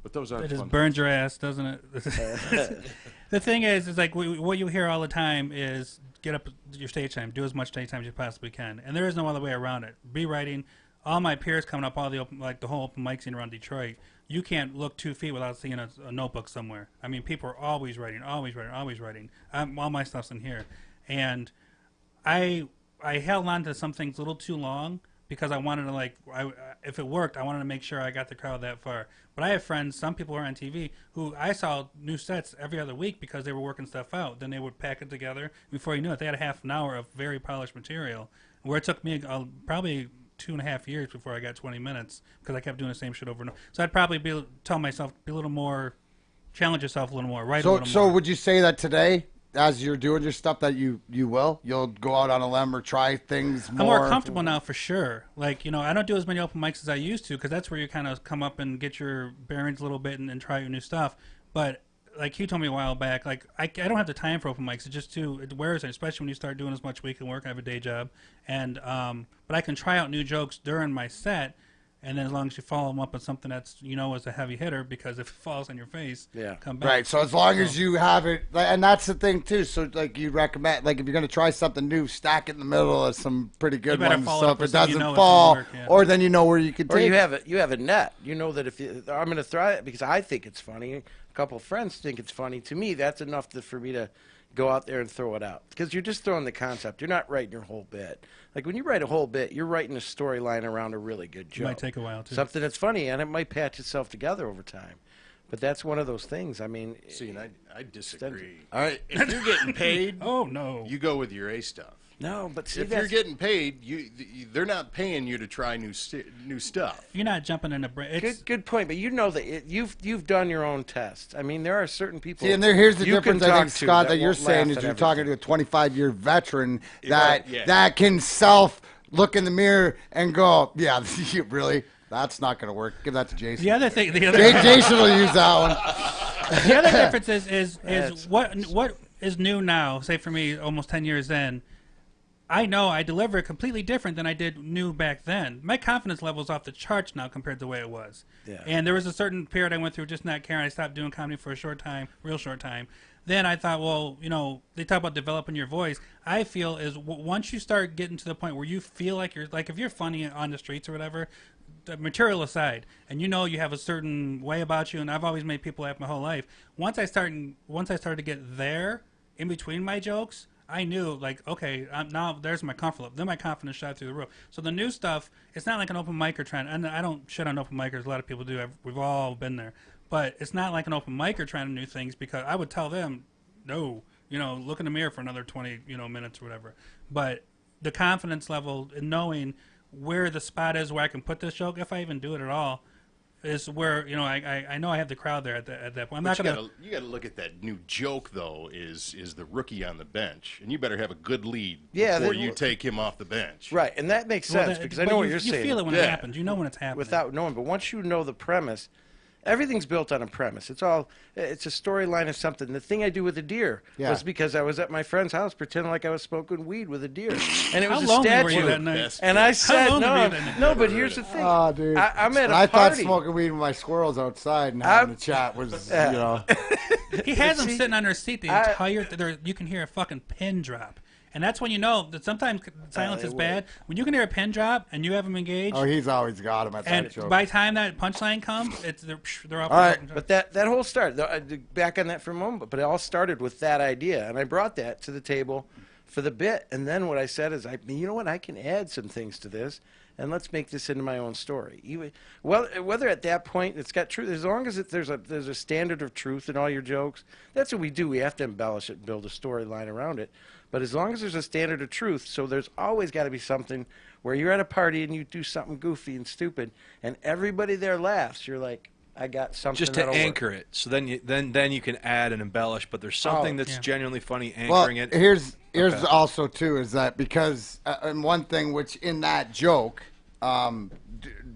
but those aren't it just fun. burns your ass, doesn't it? The thing is like what you hear all the time is get up your stage time, do as much stage time as you possibly can, and there is no other way around it. Be writing. All my peers coming up, all the open, like the whole open mic scene around Detroit, you can't look 2 feet without seeing a notebook somewhere. I mean, people are always writing, always writing, always writing. All my stuff's in here, and I held on to some things a little too long because I wanted to if it worked, I wanted to make sure I got the crowd that far. But I have friends, some people who are on TV, who I saw new sets every other week because they were working stuff out. Then they would pack it together. Before you knew it, they had a half an hour of very polished material, where it took me probably 2.5 years before I got 20 minutes because I kept doing the same shit over and over. So I'd probably tell myself, be a little more, challenge yourself a little more, write a little more. So would you say that today, as you're doing your stuff, that you'll go out on a limb or try things more? I'm more comfortable now for sure. Like, you know, I don't do as many open mics as I used to because that's where you kind of come up and get your bearings a little bit and try your new stuff. But like you told me a while back, like I don't have the time for open mics. It's just it wears it, especially when you start doing as much weekend work. I have a day job, and but I can try out new jokes during my set. And then as long as you follow them up with something that's, you know, is a heavy hitter, because if it falls on your face, come back. Right. So as long as you have it, and that's the thing too. So like you recommend, like if you're going to try something new, stack it in the middle of some pretty good ones. So if it doesn't fall, or then you know where you can take. Or you have a net. You know that if I'm going to try it because I think it's funny. A couple of friends think it's funny. To me, that's enough for me to go out there and throw it out, because you're just throwing the concept. You're not writing your whole bit. Like when you write a whole bit, you're writing a storyline around a really good joke. It might take a while too. Something that's funny, and it might patch itself together over time. But that's one of those things. I mean, see, and I disagree. All right, if you're getting paid, oh no, you go with your A stuff. No, but see, if you're getting paid, they're not paying you to try new stuff. You're not jumping into good point. But you know that you've done your own tests. I mean, there are certain people. See, and here's the difference, I think, Scott, that you're saying is you're talking to a 25-year veteran that can look in the mirror and go, yeah, really? That's not going to work. Give that to Jason. The other thing, Jason will use that one. the other difference is what is new now. Say for me, almost 10 years in, I know I deliver completely different than I did new back then. My confidence level is off the charts now compared to the way it was. Yeah. And there was a certain period I went through just not caring. I stopped doing comedy for a short time, real short time. Then I thought, well, they talk about developing your voice. I feel is once you start getting to the point where you feel like you're, like if you're funny on the streets or whatever, the material aside, and you have a certain way about you, and I've always made people laugh my whole life. Once I started to get there in between my jokes, I knew, like, okay, now there's my comfort level. Then my confidence shot through the roof. So the new stuff, it's not like an open micer trying, and I don't shit on open micers. A lot of people do. We've all been there. But it's not like an open micer trying to new things, because I would tell them, no, look in the mirror for another 20, minutes or whatever. But the confidence level in knowing where the spot is where I can put this joke, if I even do it at all, is where I know I have the crowd there at that point. I'm not gonna. You got to look at that new joke though. Is the rookie on the bench, and you better have a good lead before you take him off the bench. Right, and that makes sense because I know what you're saying. You feel it when it happens. You know when it's happening without knowing. But once you know the premise. Everything's built on a premise. It's a storyline of something. The thing I do with a deer was because I was at my friend's house pretending like I was smoking weed with a deer. And it was How a statue. Were you that night? And I said, no, but here's the thing. Oh, dude. I'm at a I party. thought smoking weed with my squirrels outside and having a chat was, He has them sitting on their seat the entire, you can hear a fucking pin drop. And that's when you know that sometimes silence is bad. When you can hear a pin drop and you have them engaged. Oh, he's always got him at that and joke. by the time that punchline comes, they're off. All right, but that whole start, back on that for a moment, but it all started with that idea. And I brought that to the table for the bit. And then what I said is, you know what, I can add some things to this. And let's make this into my own story. Well, whether at that point it's got truth, as long as there's a standard of truth in all your jokes, that's what we do. We have to embellish it and build a storyline around it. But as long as there's a standard of truth, so there's always got to be something where you're at a party and you do something goofy and stupid, and everybody there laughs. You're like, I got something. Just to anchor it, so then you can add and embellish. But there's something that's genuinely funny anchoring it. Here's also too is that because and one thing which in that joke,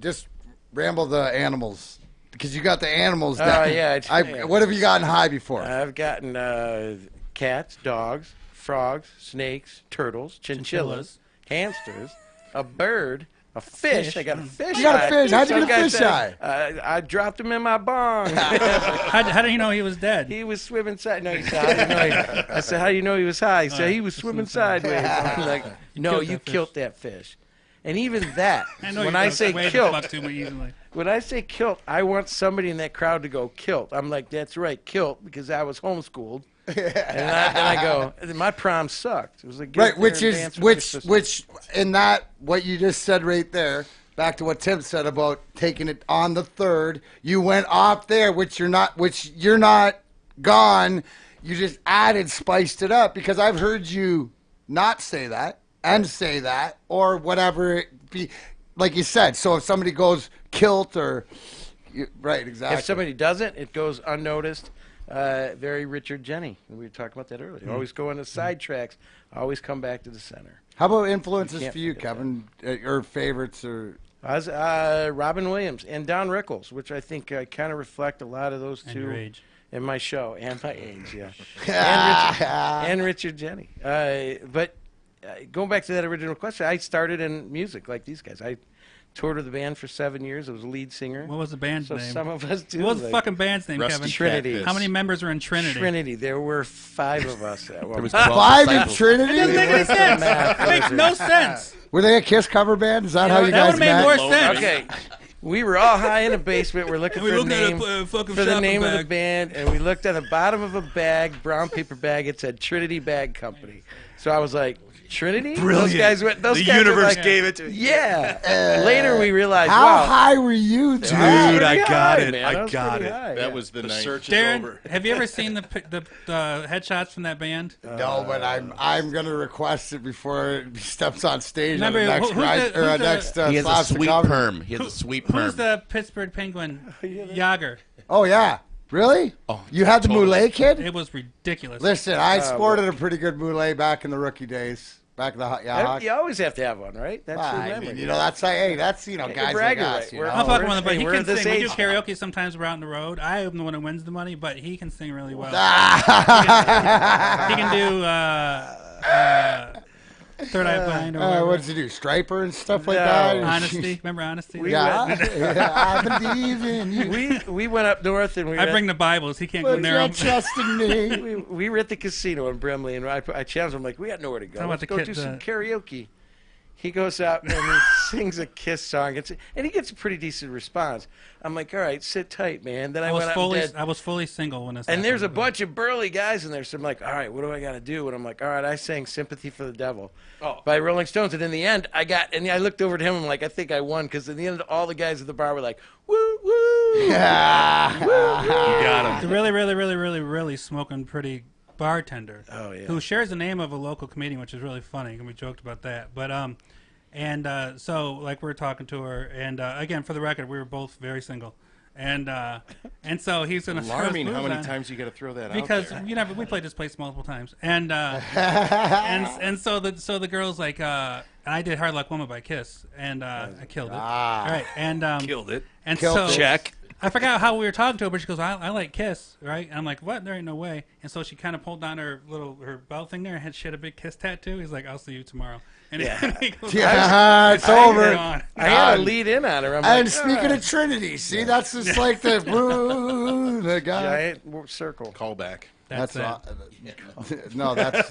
just ramble the animals because you got the animals. What have you gotten high before? I've gotten cats, dogs, frogs, snakes, turtles, chinchillas, hamsters, a bird, a fish. I got a fish. You got a fish. How'd you get a fish eye? I dropped him in my bong. How do you know he was dead? He was swimming sideways. No, he said, how do you know I said, how do you know he was high? He said, he was swimming sideways. I'm like, no, you killed that fish. And even that, when I say kilt, I want somebody in that crowd to go kilt. I'm like, that's right, kilt, because I was homeschooled. And then I go, my prom sucked. It was like right, which in that what you just said right there, back to what Tim said about taking it on the third, you went off there, which you're not gone. You just added, spiced it up because I've heard you not say that and say that or whatever it be, like you said. So if somebody goes kilt or right, exactly. If somebody doesn't, it goes unnoticed. Very Richard Jenny. We were talking about that earlier. Always go on the side tracks. Always come back to the center. How about influences for you, Kevin? Or favorites or? Robin Williams and Don Rickles, which I think kind of reflect a lot of those two. And your age. In my show. And my age, yeah. and Richard Jenny. But going back to that original question, I started in music like these guys. I toured with the band for 7 years. I was a lead singer. What was the band's name? Some of us do. What was the fucking band's name, Rusty Kevin? Trinity. How many members were in Trinity? Trinity. There were 5 of us. There was 5 in disciples. Trinity? It doesn't make any sense. It makes no sense. Were they a Kiss cover band? Is that how you that guys would have made met? more sense. Okay. We were all high in the basement. We're looking for the name of the band, and we looked at the bottom of a bag, brown paper bag. It said Trinity Bag Company. So I was like, Trinity? Brilliant. Those guys went. The universe gave it to you. Yeah. Later we realized. How wow, high were you, dude? I got it. man. I was got pretty it. high, That yeah. was the The night. search is Darren, over. have you ever seen the headshots from that band? No, but I'm gonna request it before he steps on stage Remember, on the next who's the- next. He has a Slapstick sweet comedy. perm. He has a sweet perm. Who's the Pittsburgh Penguin? Yager. Oh yeah, really? Oh, You had the totally. mullet kid? It was ridiculous. Listen, I sported a pretty good mullet back in the rookie days. Back of the hockey. You always have to have one, right? That's your I memory. mean, that's like, hey, that's guys like bragging us. right. You We're- know? I'm fucking with him, but Hey, he we're can at this sing. We do age. karaoke sometimes. We're out on the road. I am the one who wins the money, but he can sing really well. He can do Third Eye Blind or whatever. What does he do? Striper and stuff like No. that? Honesty. Remember Honesty? I believe in you. We went up north and I bring the Bibles. He can't go Put near your them. trust in me. we were at the casino in Brimley, and I challenged him like, we got nowhere to go. Talking about Let's the go kid- do some the- karaoke. He goes out and he sings a Kiss song, and he gets a pretty decent response. I'm like, all right, sit tight, man. Then I went out and did. I was fully single when this And there's a happened. bunch of burly guys in there, so I'm like, all right, what do I got to do? And I'm like, all right, I sang "Sympathy for the Devil" by Rolling Stones, and in the end, I looked over to him, and I'm like, I think I won, because in the end, all the guys at the bar were like, woo woo, Yeah. You got him. The really smoking pretty bartender. Oh, yeah. Who shares the name of a local comedian, which is really funny, and we joked about that. But so like we were talking to her, and again, for the record, we were both very single, and so he's gonna throw his Alarming how moves many on. times you got to throw that Because out there. we played this place multiple times, and so the girl's like, and I did "Hard Luck Woman" by Kiss, and I killed it. All right, and Killed it. and Killed so it. Check. I forgot how we were talking to her, but she goes, I like Kiss, right? And I'm like, what? There ain't no way. And so she kind of pulled down her belt thing there, and she had a big Kiss tattoo. He's like, I'll see you tomorrow. And he goes, Yeah, it's over. on. I had to lead in on her. I'm And like, speaking all right. of Trinity, see, that's just like the guy. Giant circle. Callback. That's it. No, that's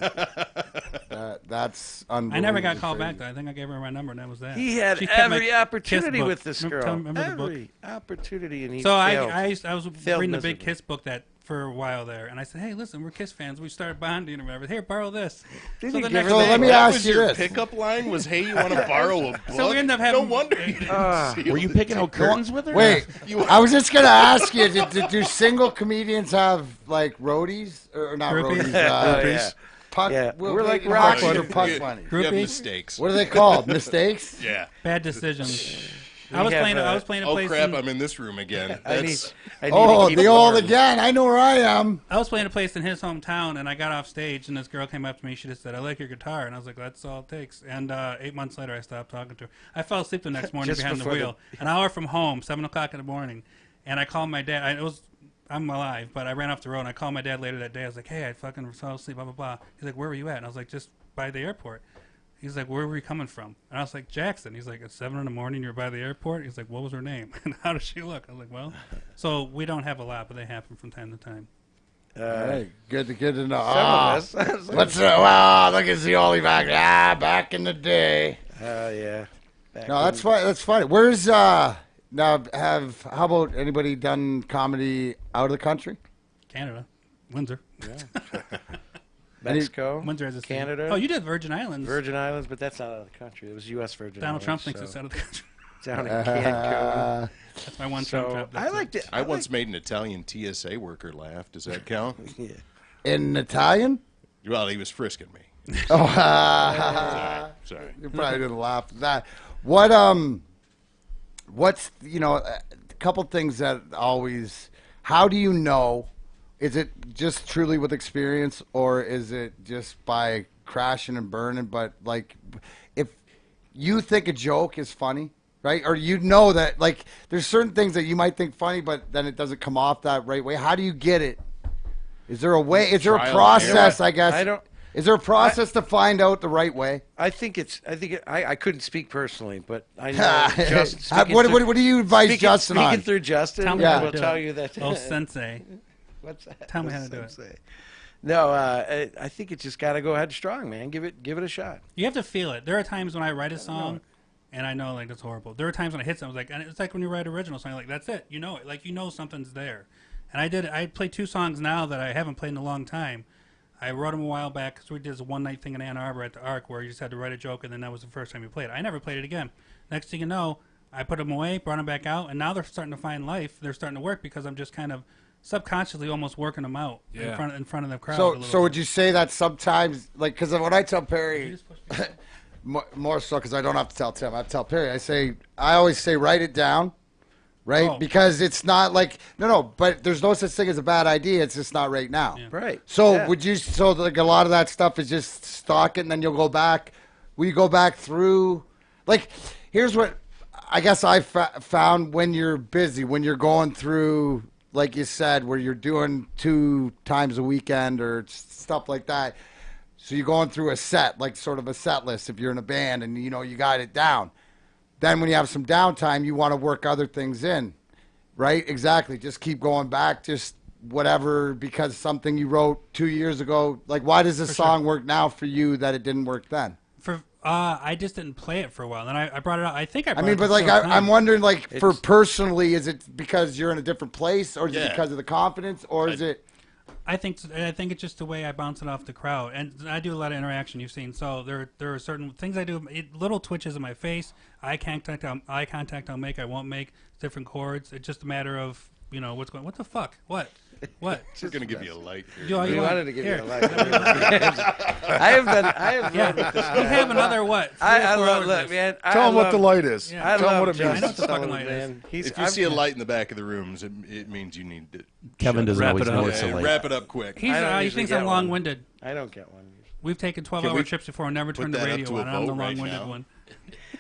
unbelievable. I never got called back, though. I think I gave her my number, and that was that. He had She kept my every Kiss opportunity book. with this girl. Remember the book? Every opportunity, and he So failed. I was Failed reading the big miserably. Kiss book that for a while there, and I said, hey, listen, we're Kiss fans. We started bonding or whatever. Here, borrow this. Didn't so you the give next her day, let me That ask was you your this. pickup line was, hey, you want to borrow a book? So we end up having- No wonder you didn't Were you picking out curtains with her? Wait, I was just gonna ask you: do single comedians have like roadies or not Groupies? roadies? yeah. Puck, Yeah, well, we're like in rock hockey, stars. or puck You bunnies. have Groupie? mistakes. What are they called? Mistakes? Yeah. Bad decisions. We I was have, playing a Oh place. crap! in, I'm in this room again. I need That's to Oh, keep the it old warm. again. I know where I am. I was playing a place in his hometown, and I got off stage, and this girl came up to me. She just said, "I like your guitar," and I was like, "That's all it takes." And 8 months later, I stopped talking to her. I fell asleep the next morning Just behind the before wheel, an hour from home, 7:00 in the morning, and I called my dad. I'm alive, but I ran off the road, and I called my dad later that day. I was like, "Hey, I fucking fell asleep." Blah blah blah. He's like, "Where were you at?" And I was like, "Just by the airport." He's like, "Where were you coming from?" And I was like, "Jackson." He's like, "At 7 in the morning, you're by the airport?" He's like, "What was her name? And how does she look?" I was like, "Well," so we don't have a lot, but they happen from time to time. Hey, good to know. Some of us. What's wow? Look at Zeoli back in the day. Yeah. No, that's funny. That's funny. Where's now? How about anybody done comedy out of the country? Canada, Windsor. Mexico, Windsor has a city. Canada. Oh, you did Virgin Islands. Virgin Islands, but that's not out of the country. It was U.S. Virgin Donald Islands. Trump thinks so it's out of the country. down in Cancun. That's my one Trump So trip. I That's liked it. I once made an Italian TSA worker laugh. Does that count? Yeah. In Italian? Well, he was frisking me. Oh, Sorry. you probably didn't laugh at that. What's a couple things that always? How do you know? Is it just truly with experience, or is it just by crashing and burning? But like, if you think a joke is funny, right, or you know that like there's certain things that you might think funny, but then it doesn't come off that right way. How do you get it? Is there a way? Is there a Trial and process? error. I guess. I don't- Is there a process to find out the right way? I couldn't speak personally, but I know just What do you advise Justin speaking on? through Justin, Tell me how I to will do tell it. you that. Oh, sensei. What's that? Tell me What's how to do it. sensei? No, I think it just got to go ahead strong, man. Give it a shot. You have to feel it. There are times when I write a song, and I know like it's horrible. There are times when I hit something like, and it's like when you write original song, like that's it. You know it. Like you know something's there. And I played 2 songs now that I haven't played in a long time. I wrote them a while back because we did this one-night thing in Ann Arbor at the Arc where you just had to write a joke, and then that was the first time you played it. I never played it again. Next thing you know, I put them away, brought them back out, and now they're starting to find life. They're starting to work because I'm just kind of subconsciously almost working them out in front of the crowd. a little So would bit. you say that sometimes, like, because when I tell You Perry, just push me. more so because I don't have to tell Tim, I tell Perry, I always say write it down, right? Oh. Because it's not like but there's no such thing as a bad idea. It's just not right now. Yeah. Right. So Yeah. would you? So like a lot of that stuff is just stock it, and then you'll go back. Will you go back through? Like, here's what I guess I found when you're busy, when you're going through, like you said, where you're doing 2 times a weekend or stuff like that. So you're going through a set, like sort of a set list if you're in a band and, you got it down. Then when you have some downtime, you want to work other things in, right? Exactly. Just keep going back, just whatever, because something you wrote 2 years ago. Like, why does this song work now for you that it didn't work then? I just didn't play it for a while. Then I brought it out. I think I brought I mean, it but to like, Phil Klein. I'm wondering, like, for personally, is it because you're in a different place, or is it Yeah. because of the confidence, or is it? I think it's just the way I bounce it off the crowd, and I do a lot of interaction. You've seen, so there are certain things I do. Little twitches in my face, eye contact I'll make, I won't make, different chords. It's just a matter of what's going. What the fuck? What? We're gonna give you a light here. You wanted to give Here. me a light. I have Yeah. been with this You guy. have another what? 3 or I 4 love, hours look, left. man. Tell him what the light is. Yeah. I Tell him love what it John means. I know what the fucking Sullivan, light is. man. If you see a light in the back of the rooms, it means you need to Kevin doesn't Wrap always it up. know it's a yeah, late. wrap it up quick. He I don't he usually thinks get I'm one. long-winded. I don't get one. We've taken Can 12-hour we trips before and never put turned the that up radio to a on. I'm the vote right long-winded now? one.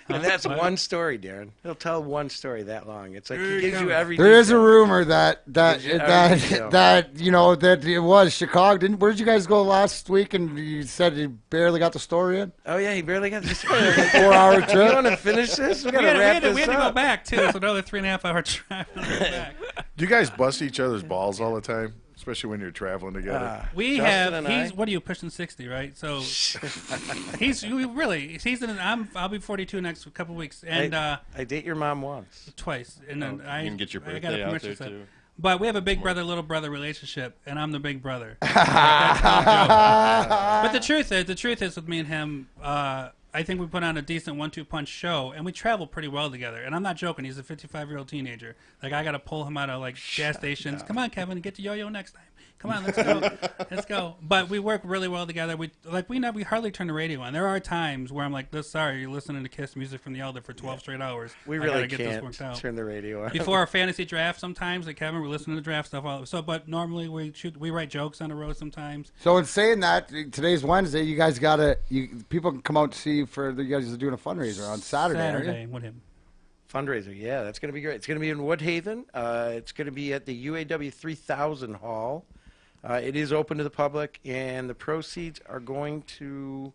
And that's What? one story, Darren. He'll tell one story that long. It's like he Here gives he you comes. every. There is a detail. rumor that Gives you every detail. that it was Chicago. Where did you guys go last week? And you said you barely got the story in. Oh yeah, he barely got this. 4-hour You trip. want to finish this? We We gotta had, wrap to, this we had to up. go back too. It's another 3.5-hour drive on the way back. Do you guys bust each other's balls all the time, especially when you're traveling together? We Justin have. and I- He's what are you pushing 60, right? So he's I'll be 42 next couple weeks, and I date your mom once. twice, and then You can get your I got a birthday out permission there slip. too. But we have a big brother little brother relationship, and I'm the big brother. That's no joke. But the truth is with me and him. I think we put on a decent 1-2 punch show, and we travel pretty well together. And I'm not joking. He's a 55-year-old teenager. Like, I got to pull him out of, like, gas stations. Come on, Kevin, get to Yo-Yo next time. Come on, let's go. Let's go. But we work really well together. We hardly turn the radio on. There are times where I'm like, sorry, you're listening to Kiss music from the Elder for 12 straight hours. We I really gotta get this can't worked out. turn the radio on. Before our fantasy draft, sometimes, like Kevin, we're listening to draft stuff. But normally we write jokes on the road sometimes. So in saying that, today's Wednesday. You guys people can come out to see you you guys are doing a fundraiser on Saturday. aren't you? Saturday with him. Fundraiser, yeah, that's going to be great. It's going to be in Woodhaven. It's going to be at the UAW 3000 Hall. It is open to the public, and the proceeds are going to.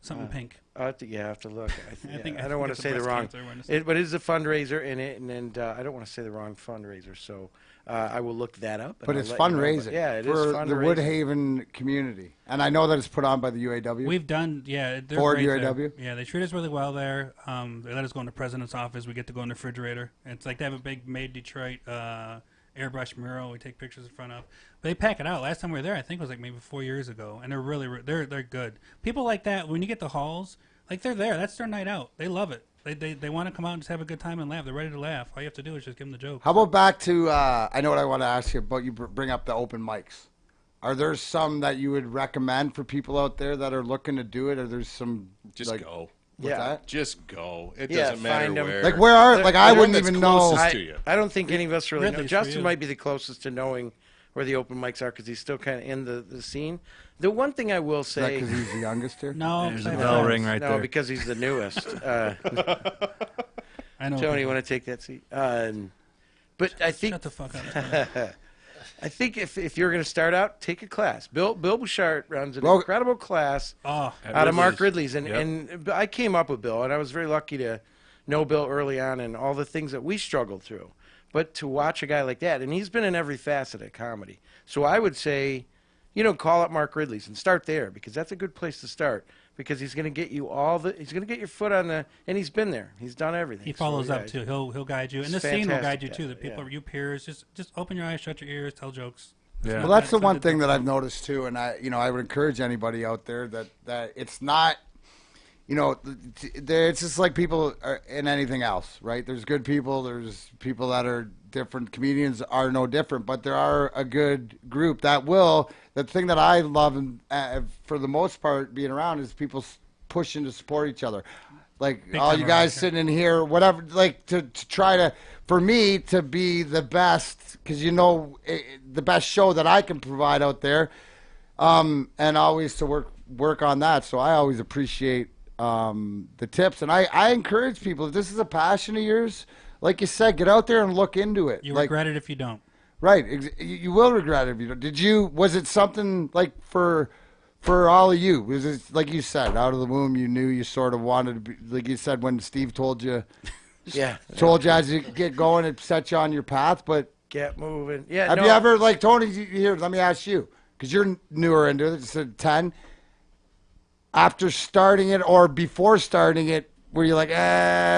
Something pink. I have to look. I I don't want it's to the say the breast wrong. cancer awareness. But it is a fundraiser, and I don't want to say the wrong fundraiser, so I will look that up. and But I'll it's let you know. fundraising But yeah, it is for the fundraising. Woodhaven community, and I know that it's put on by the UAW. We've done, they're Ford great there. UAW? Yeah, they treat us really well there. They let us go in the president's office. We get to go in the refrigerator. It's like they have a big Made Detroit airbrush mural we take pictures in front of. But they pack it out. Last time we were there, I think it was like maybe 4 years ago, and they're really they're good. People like that, when you get the halls, like they're there. That's their night out. They love it. They want to come out and just have a good time and laugh. They're ready to laugh. All you have to do is just give them the joke. How about back to? I know what I want to ask you, but you bring up the open mics. Are there some that you would recommend for people out there that are looking to do it? Or there's some Just go. What's Yeah. that? Just go. It Yeah, doesn't matter find 'em. where. Like where are like I the one wouldn't that's even know. closest to you. I don't think any of us really know. Ridley's for Justin you. might be the closest to knowing where the open mics are because he's still kind of in the scene. The one thing I will Is that say, because he's the youngest here? No, There's a I- bell ring right no, there. because he's the newest. I know. Tony, you want to take that seat? But I think Shut the fuck up. I think if you're going to start out, take a class. Bill Bouchard runs an Well- incredible class Oh, out of Mark Ridley's. Ridley's, and I came up with Bill, and I was very lucky to know Bill early on and all the things that we struggled through. But to watch a guy like that, and he's been in every facet of comedy. So I would say, call up Mark Ridley's and start there because that's a good place to start because he's going to get you he's going to get your foot on the, and he's been there. He's done everything. he follows So, up yeah, too. He'll guide you, and the It's scene will guide fantastic, you too. The yeah. people, you peers, just open your eyes, shut your ears, tell jokes. Yeah. Well, that's the That's one what thing it- that I've noticed too, and I would encourage anybody out there that it's not, it's just like people are in anything else, right? There's good people, there's people that are different. Comedians are no different, but there are a good group that will. The thing that I love, and for the most part, being around is people pushing to support each other. Like Big all time you guys around here. sitting in here, whatever, like to try to, for me to be the best, because the best show that I can provide out there, and always to work on that. So I always appreciate the tips, and I encourage people, if this is a passion of yours, like you said, get out there and look into it. You like, regret it if you don't. right, you will regret it if you don't. Was it something like for all of you? Was it like you said, out of the womb, you knew you sort of wanted to be, like you said, when Steve told you as you get going, it set you on your path, but Get moving. Yeah. have you ever, like Tony, here, let me ask you, because you're newer into it, you said 10. After starting it or before starting it, were you like,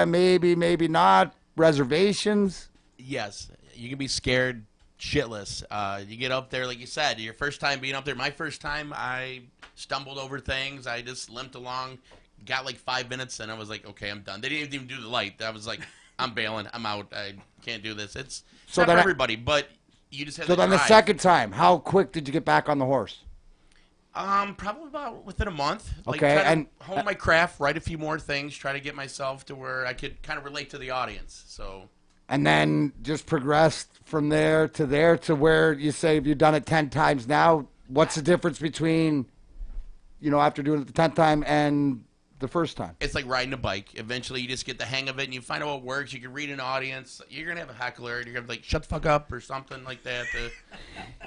maybe not, reservations? Yes, you can be scared shitless. You get up there, like you said, your first time being up there. My first time, I stumbled over things. I just limped along, got like 5 minutes, and I was like, okay, I'm done. They didn't even do the light. I was like, I'm bailing. I'm out. I can't do this. It's not for everybody, but you just have to So then the drive. second time, how quick did you get back on the horse? Probably about within a month. Like, Okay, try to and hone my craft, write a few more things, try to get myself to where I could kind of relate to the audience. So, and then just progressed from there to where you say, if you've done it 10 times now, what's the difference between, after doing it the 10th time and the first time? it's like riding a bike. Eventually, you just get the hang of it, and you find out what works. You can read an audience. You're gonna have a heckler, and you're gonna be like, "Shut the fuck up" or something like that.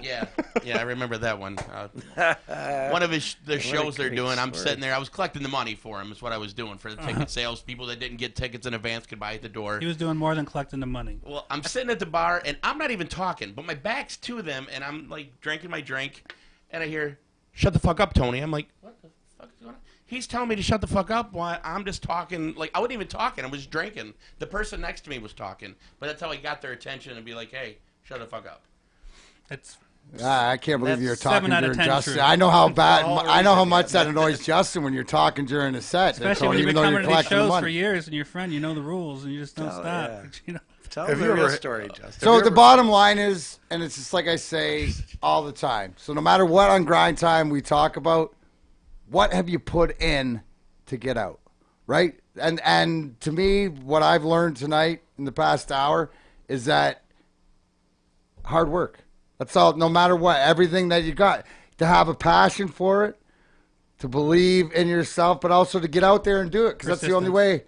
Yeah, I remember that one. One of the shows they're doing. I'm sitting there. I was collecting the money for him. Is what I was doing for the ticket sales. People that didn't get tickets in advance could buy at the door. He was doing more than collecting the money. Well, I'm sitting at the bar, and I'm not even talking, but my back's to them, and I'm like drinking my drink, and I hear, "Shut the fuck up, Tony." I'm like, "What the fuck is going on?" He's telling me to shut the fuck up while I'm just talking. Like, I wasn't even talking. I was drinking. The person next to me was talking. But that's how I got their attention and be like, hey, shut the fuck up. It's I can't believe you're That's talking 7 out of during 10 Justin. true. I know how bad. I know how much that annoys Justin when you're talking during a set. especially when you've even been though coming you're to these collecting the shows money. for years and you're a friend, you know the rules, and you just don't stop. yeah. Tell Have them you the real ever- story, Justin. So the bottom line is, and it's just like I say all the time. So no matter what on Grind Time we talk about, what have you put in to get out, right? And to me, what I've learned tonight in the past hour is that hard work. That's all. No matter what, everything that you got, to have a passion for it, to believe in yourself, but also to get out there and do it, because that's the only way.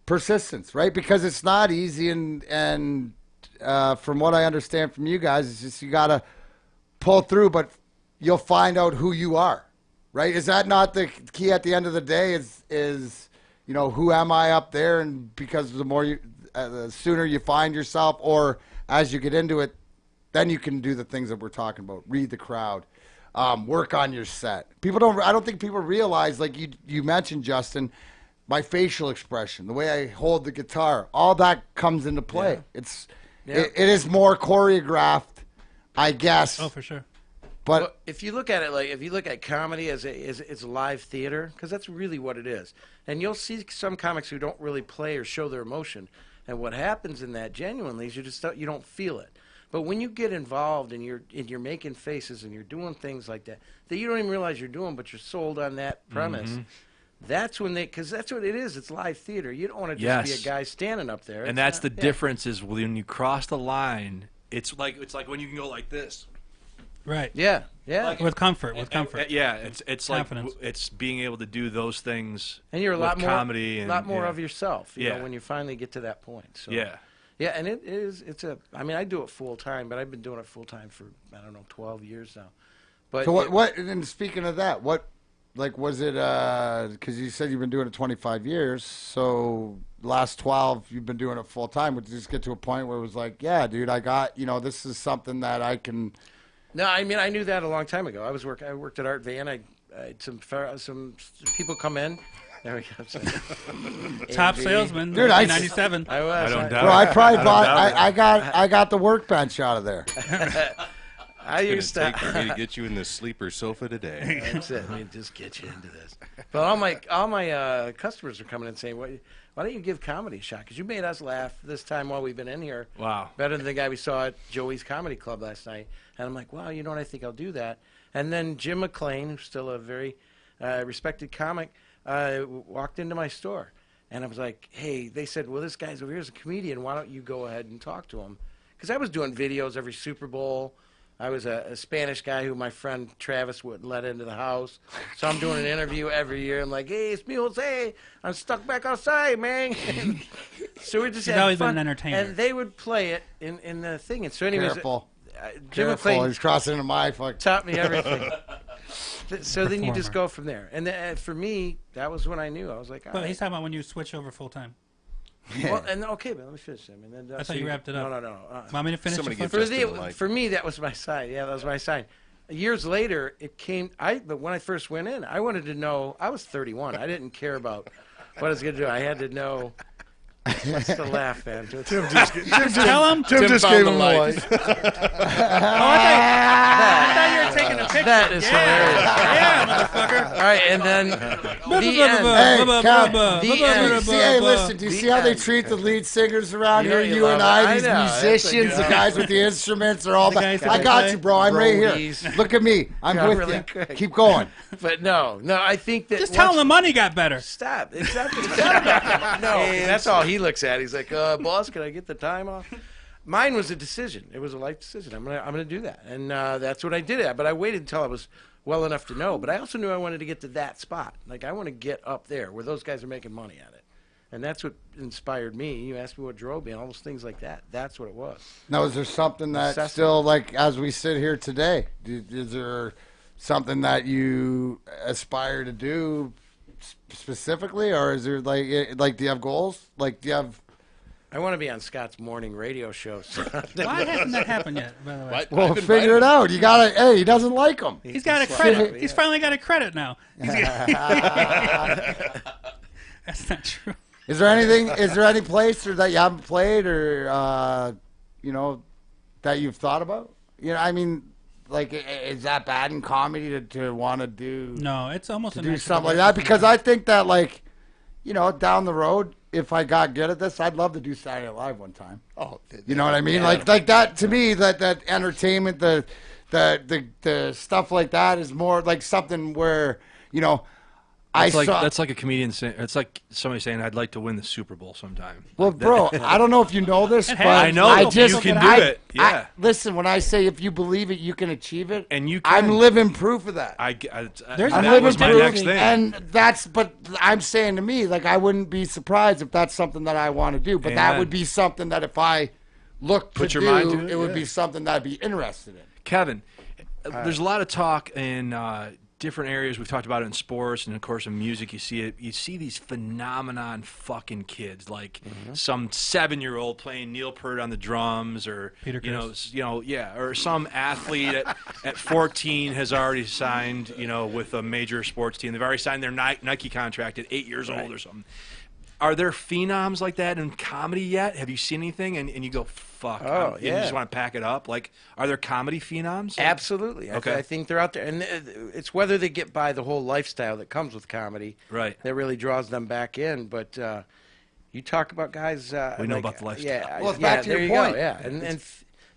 Persistence, right? Because it's not easy, and from what I understand from you guys, it's just you got to pull through, but you'll find out who you are, right? Is that not the key at the end of the day? Is who am I up there? And because the sooner you find yourself, or as you get into it, then you can do the things that we're talking about. Read the crowd, work on your set. I don't think people realize, like you mentioned, Justin, my facial expression, the way I hold the guitar, all that comes into play. Yeah. It is more choreographed, I guess. Oh, for sure. But well, if you look at it if you look at comedy as a live theater, because that's really what it is, and you'll see some comics who don't really play or show their emotion, and what happens in that genuinely is you don't feel it. But when you get involved and you're making faces and you're doing things like that you don't even realize you're doing, but you're sold on that premise. Mm-hmm. That's when because that's what it is. It's live theater. You don't want to just be a guy standing up there. And that's the difference is when you cross the line, it's like when you can go like this. Right. Yeah. Like, with comfort. Yeah, it's confidence. Like it's being able to do those things. And you're a lot more comedy and a lot more of yourself. You know, when you finally get to that point. So. Yeah. Yeah, and I mean, I do it full time, but I've been doing it full time for 12 years now. But so what? And speaking of that, what? Like, was it, because you said you've been doing it 25 years, so last 12 you've been doing it full time. Would you just get to a point where it was like, yeah, dude, I got, this is something that I can. No, I mean, I knew that a long time ago. I worked at Art Van. I had some people come in. There we go. Top salesman, dude. 1997. I was. I don't doubt. Bro, I probably bought. I got the workbench out of there. I used to take for me to get you in the sleeper sofa today. That's it. Let me just get you into this. But all my customers are coming and saying, "Why don't you give comedy a shot? Because you made us laugh this time while we've been in here. Wow, better than the guy we saw at Joey's Comedy Club last night." And I'm like, "Wow, you know what? I think I'll do that." And then Jim McLean, who's still a very respected comic, walked into my store. And I was like, hey, they said, well, this guy's over here is a comedian. Why don't you go ahead and talk to him? Because I was doing videos every Super Bowl. I was a Spanish guy who my friend Travis would let into the house. So I'm doing an interview every year. I'm like, hey, it's me, Jose. I'm stuck back outside, man. So we just He's had always fun. been an entertainer. And they would play it in the thing. And so anyways, Careful. Jim would Careful. He's crossing into my fuck. taught me everything. So then you just Performer. go from there. And for me, that was when I knew. I was like, all But right. he's talking about when you switch over full time. Well, and okay, but let me finish. I mean, then, I thought you wrapped it up. No. Want me to finish? Somebody the get full- Justin a mic. For me, that was my sign. Yeah, that was my sign. Years later, it came. But when I first went in, I wanted to know. I was 31. I didn't care about what I was going to do. I had to know. What's the laugh, man? Tell him. Tim just found gave the him a light. light. I thought you were taking a picture. That is hilarious. Yeah, motherfucker. All right, and then the end. Hey, Cal, The end. hey, listen, do you The see how they end. treat the lead singers around You know here? you You and love it. I, these I know. That's musicians, like, the guys with the instruments are all The that. guys that I they got play. you, bro. I'm right here. Roadies. Look at me. I'm Got with really you. quick. Keep going. But no, I think that Just tell him the money got better. Stop. Exactly. No, that's all he looks at. He's like, boss, can I get the time off? Mine was a decision. It was a life decision. I'm gonna do that, and that's what I did. But I waited until I was well enough to know. But I also knew I wanted to get to that spot. Like I want to get up there where those guys are making money at it, and that's what inspired me. You asked me what drove me, and all those things like that. That's what it was. Now, is there something that Assessment. still, like, as we sit here today, is there something that you aspire to do specifically, or is there like do you have goals? Like, do you have? I want to be on Scott's morning radio show. Why hasn't that happened yet? By the way, Right? Well, I've figure it invited out. You gotta. Hey, he doesn't like them. he's got a credit. He's finally got a credit now. That's not true. Is there anything? Is there any place or that you haven't played or that you've thought about? I mean, like, is that bad in comedy to want to do No, it's almost to a do nice something like progression. that? Because I think that, like, down the road, if I got good at this, I'd love to do Saturday Night Live one time. Oh, You know what I mean? Like that to me, that entertainment, the stuff like that is more like something where That's like a comedian saying. It's like somebody saying, "I'd like to win the Super Bowl sometime." Well, bro, I don't know if you know this, but I know I that just you can do it. Yeah. listen, when I say if you believe it, you can achieve it, And you I'm can. living proof of that. There's I'm that living was my proof, next thing. and but I'm saying to me, like, I wouldn't be surprised if that's something that I want to do. But that Amen. would be something that if I looked Put to your mind do, to it, it would yeah. be something that I'd be interested in. Kevin, there's a lot of talk in different areas. We've talked about it in sports and, of course, in music. You see it. You see these phenomenon fucking kids, like some 7-year-old playing Neil Peart on the drums, or Peter Criss. or some athlete at 14 has already signed, with a major sports team. They've already signed their Nike contract at 8 years old or something. Are there phenoms like that in comedy yet? Have you seen anything? And you go, fuck. Oh, and you yeah. just want to pack it up? Like, are there comedy phenoms? Absolutely. Okay. I think they're out there. And it's whether they get by the whole lifestyle that comes with comedy Right. that really draws them back in. But you talk about guys. We know about the lifestyle. Yeah. Well, it's yeah, back to there your you point. Go, yeah. And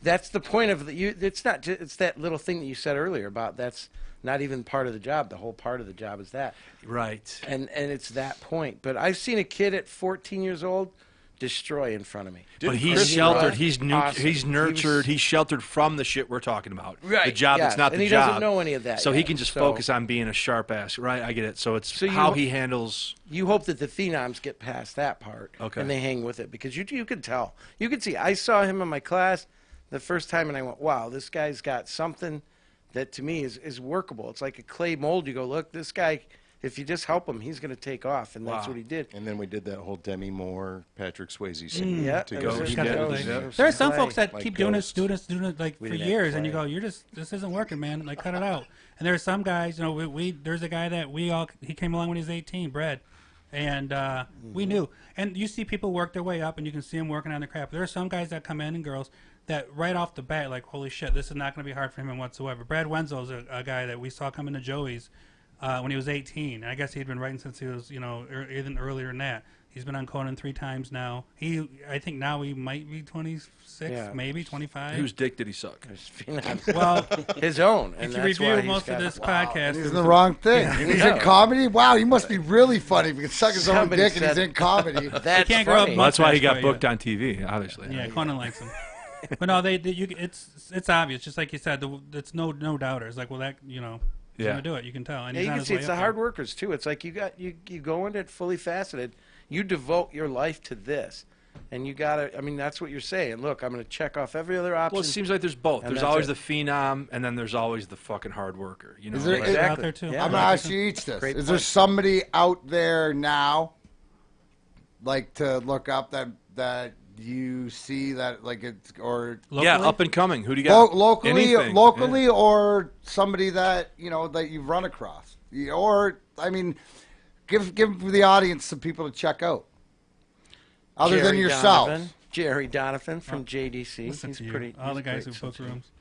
that's the point of it's not just, it's that little thing that you said earlier about that's not even part of the job. The whole part of the job is that. Right. And it's that point. But I've seen a kid at 14 years old destroy in front of me. But he's Chris sheltered. Rock, He's awesome. he's nurtured. He was- He's sheltered from the shit we're talking about. Right, The job yes, that's not and the he job. doesn't know any of that So he yet, can just so- focus on being a sharp ass. Right. I get it. So it's So you- how he handles. You hope that the phenoms get past that part Okay. and they hang with it because you can tell. You can see. I saw him in my class the first time and I went, wow, this guy's got something that to me is workable. It's like a clay mold. You go, look, this guy, if you just help him, he's going to take off. And that's Wow. what he did. And then we did that whole Demi Moore, Patrick Swayze scene Yeah, to it go. was He just- did. it was- Yeah. it was There are some clay. folks that Like keep doing Ghost. it like We for didn't have years, and you clay. go, this isn't working, man. Like, cut it out. And there are some guys, there's a guy that he came along when he was 18, Brad, and we knew. And you see people work their way up, and you can see them working on their craft. There are some guys that come in and girls that right off the bat, like, holy shit, this is not going to be hard for him whatsoever. Brad Wenzel's a guy that we saw come into Joey's when he was 18. And I guess he'd been writing since he was, even earlier than that. He's been on Conan 3 times now. I think now he might be 26, maybe 25. Whose dick did he suck? Well, his own. If you review most of this podcast, he's in the wrong thing. He's in comedy. Wow, he must be really funny if he can suck his own Somebody dick and he's in comedy. That's can't grow up funny. Well, that's why he got mustache booked yet. on TV, obviously. Yeah, Conan likes him. But no, it's obvious. Just like you said, it's no doubters. Like, well, that he's gonna do it. You can tell. And Yeah, he's you on can his see way it's up the there. hard workers too. It's like you go into it fully faceted. You devote your life to this, and you gotta. I mean, that's what you're saying. Look, I'm gonna check off every other option. Well, it seems like there's both. And There's that's always it. the phenom, and then there's always the fucking hard worker. You know, Is there- like- is- Out there too. Yeah. I'm gonna ask you each this: Great is there point. somebody out there now, like to look up that you see that like it's or Locally? yeah, up and coming. Who do you got? locally, Anything. locally, or somebody that that you've run across, or I mean, give the audience some people to check out, other than Jerry yourself. Donovan, Jerry Donovan from JDC. Listen He's to you. pretty. All he's the guys great. who book rooms.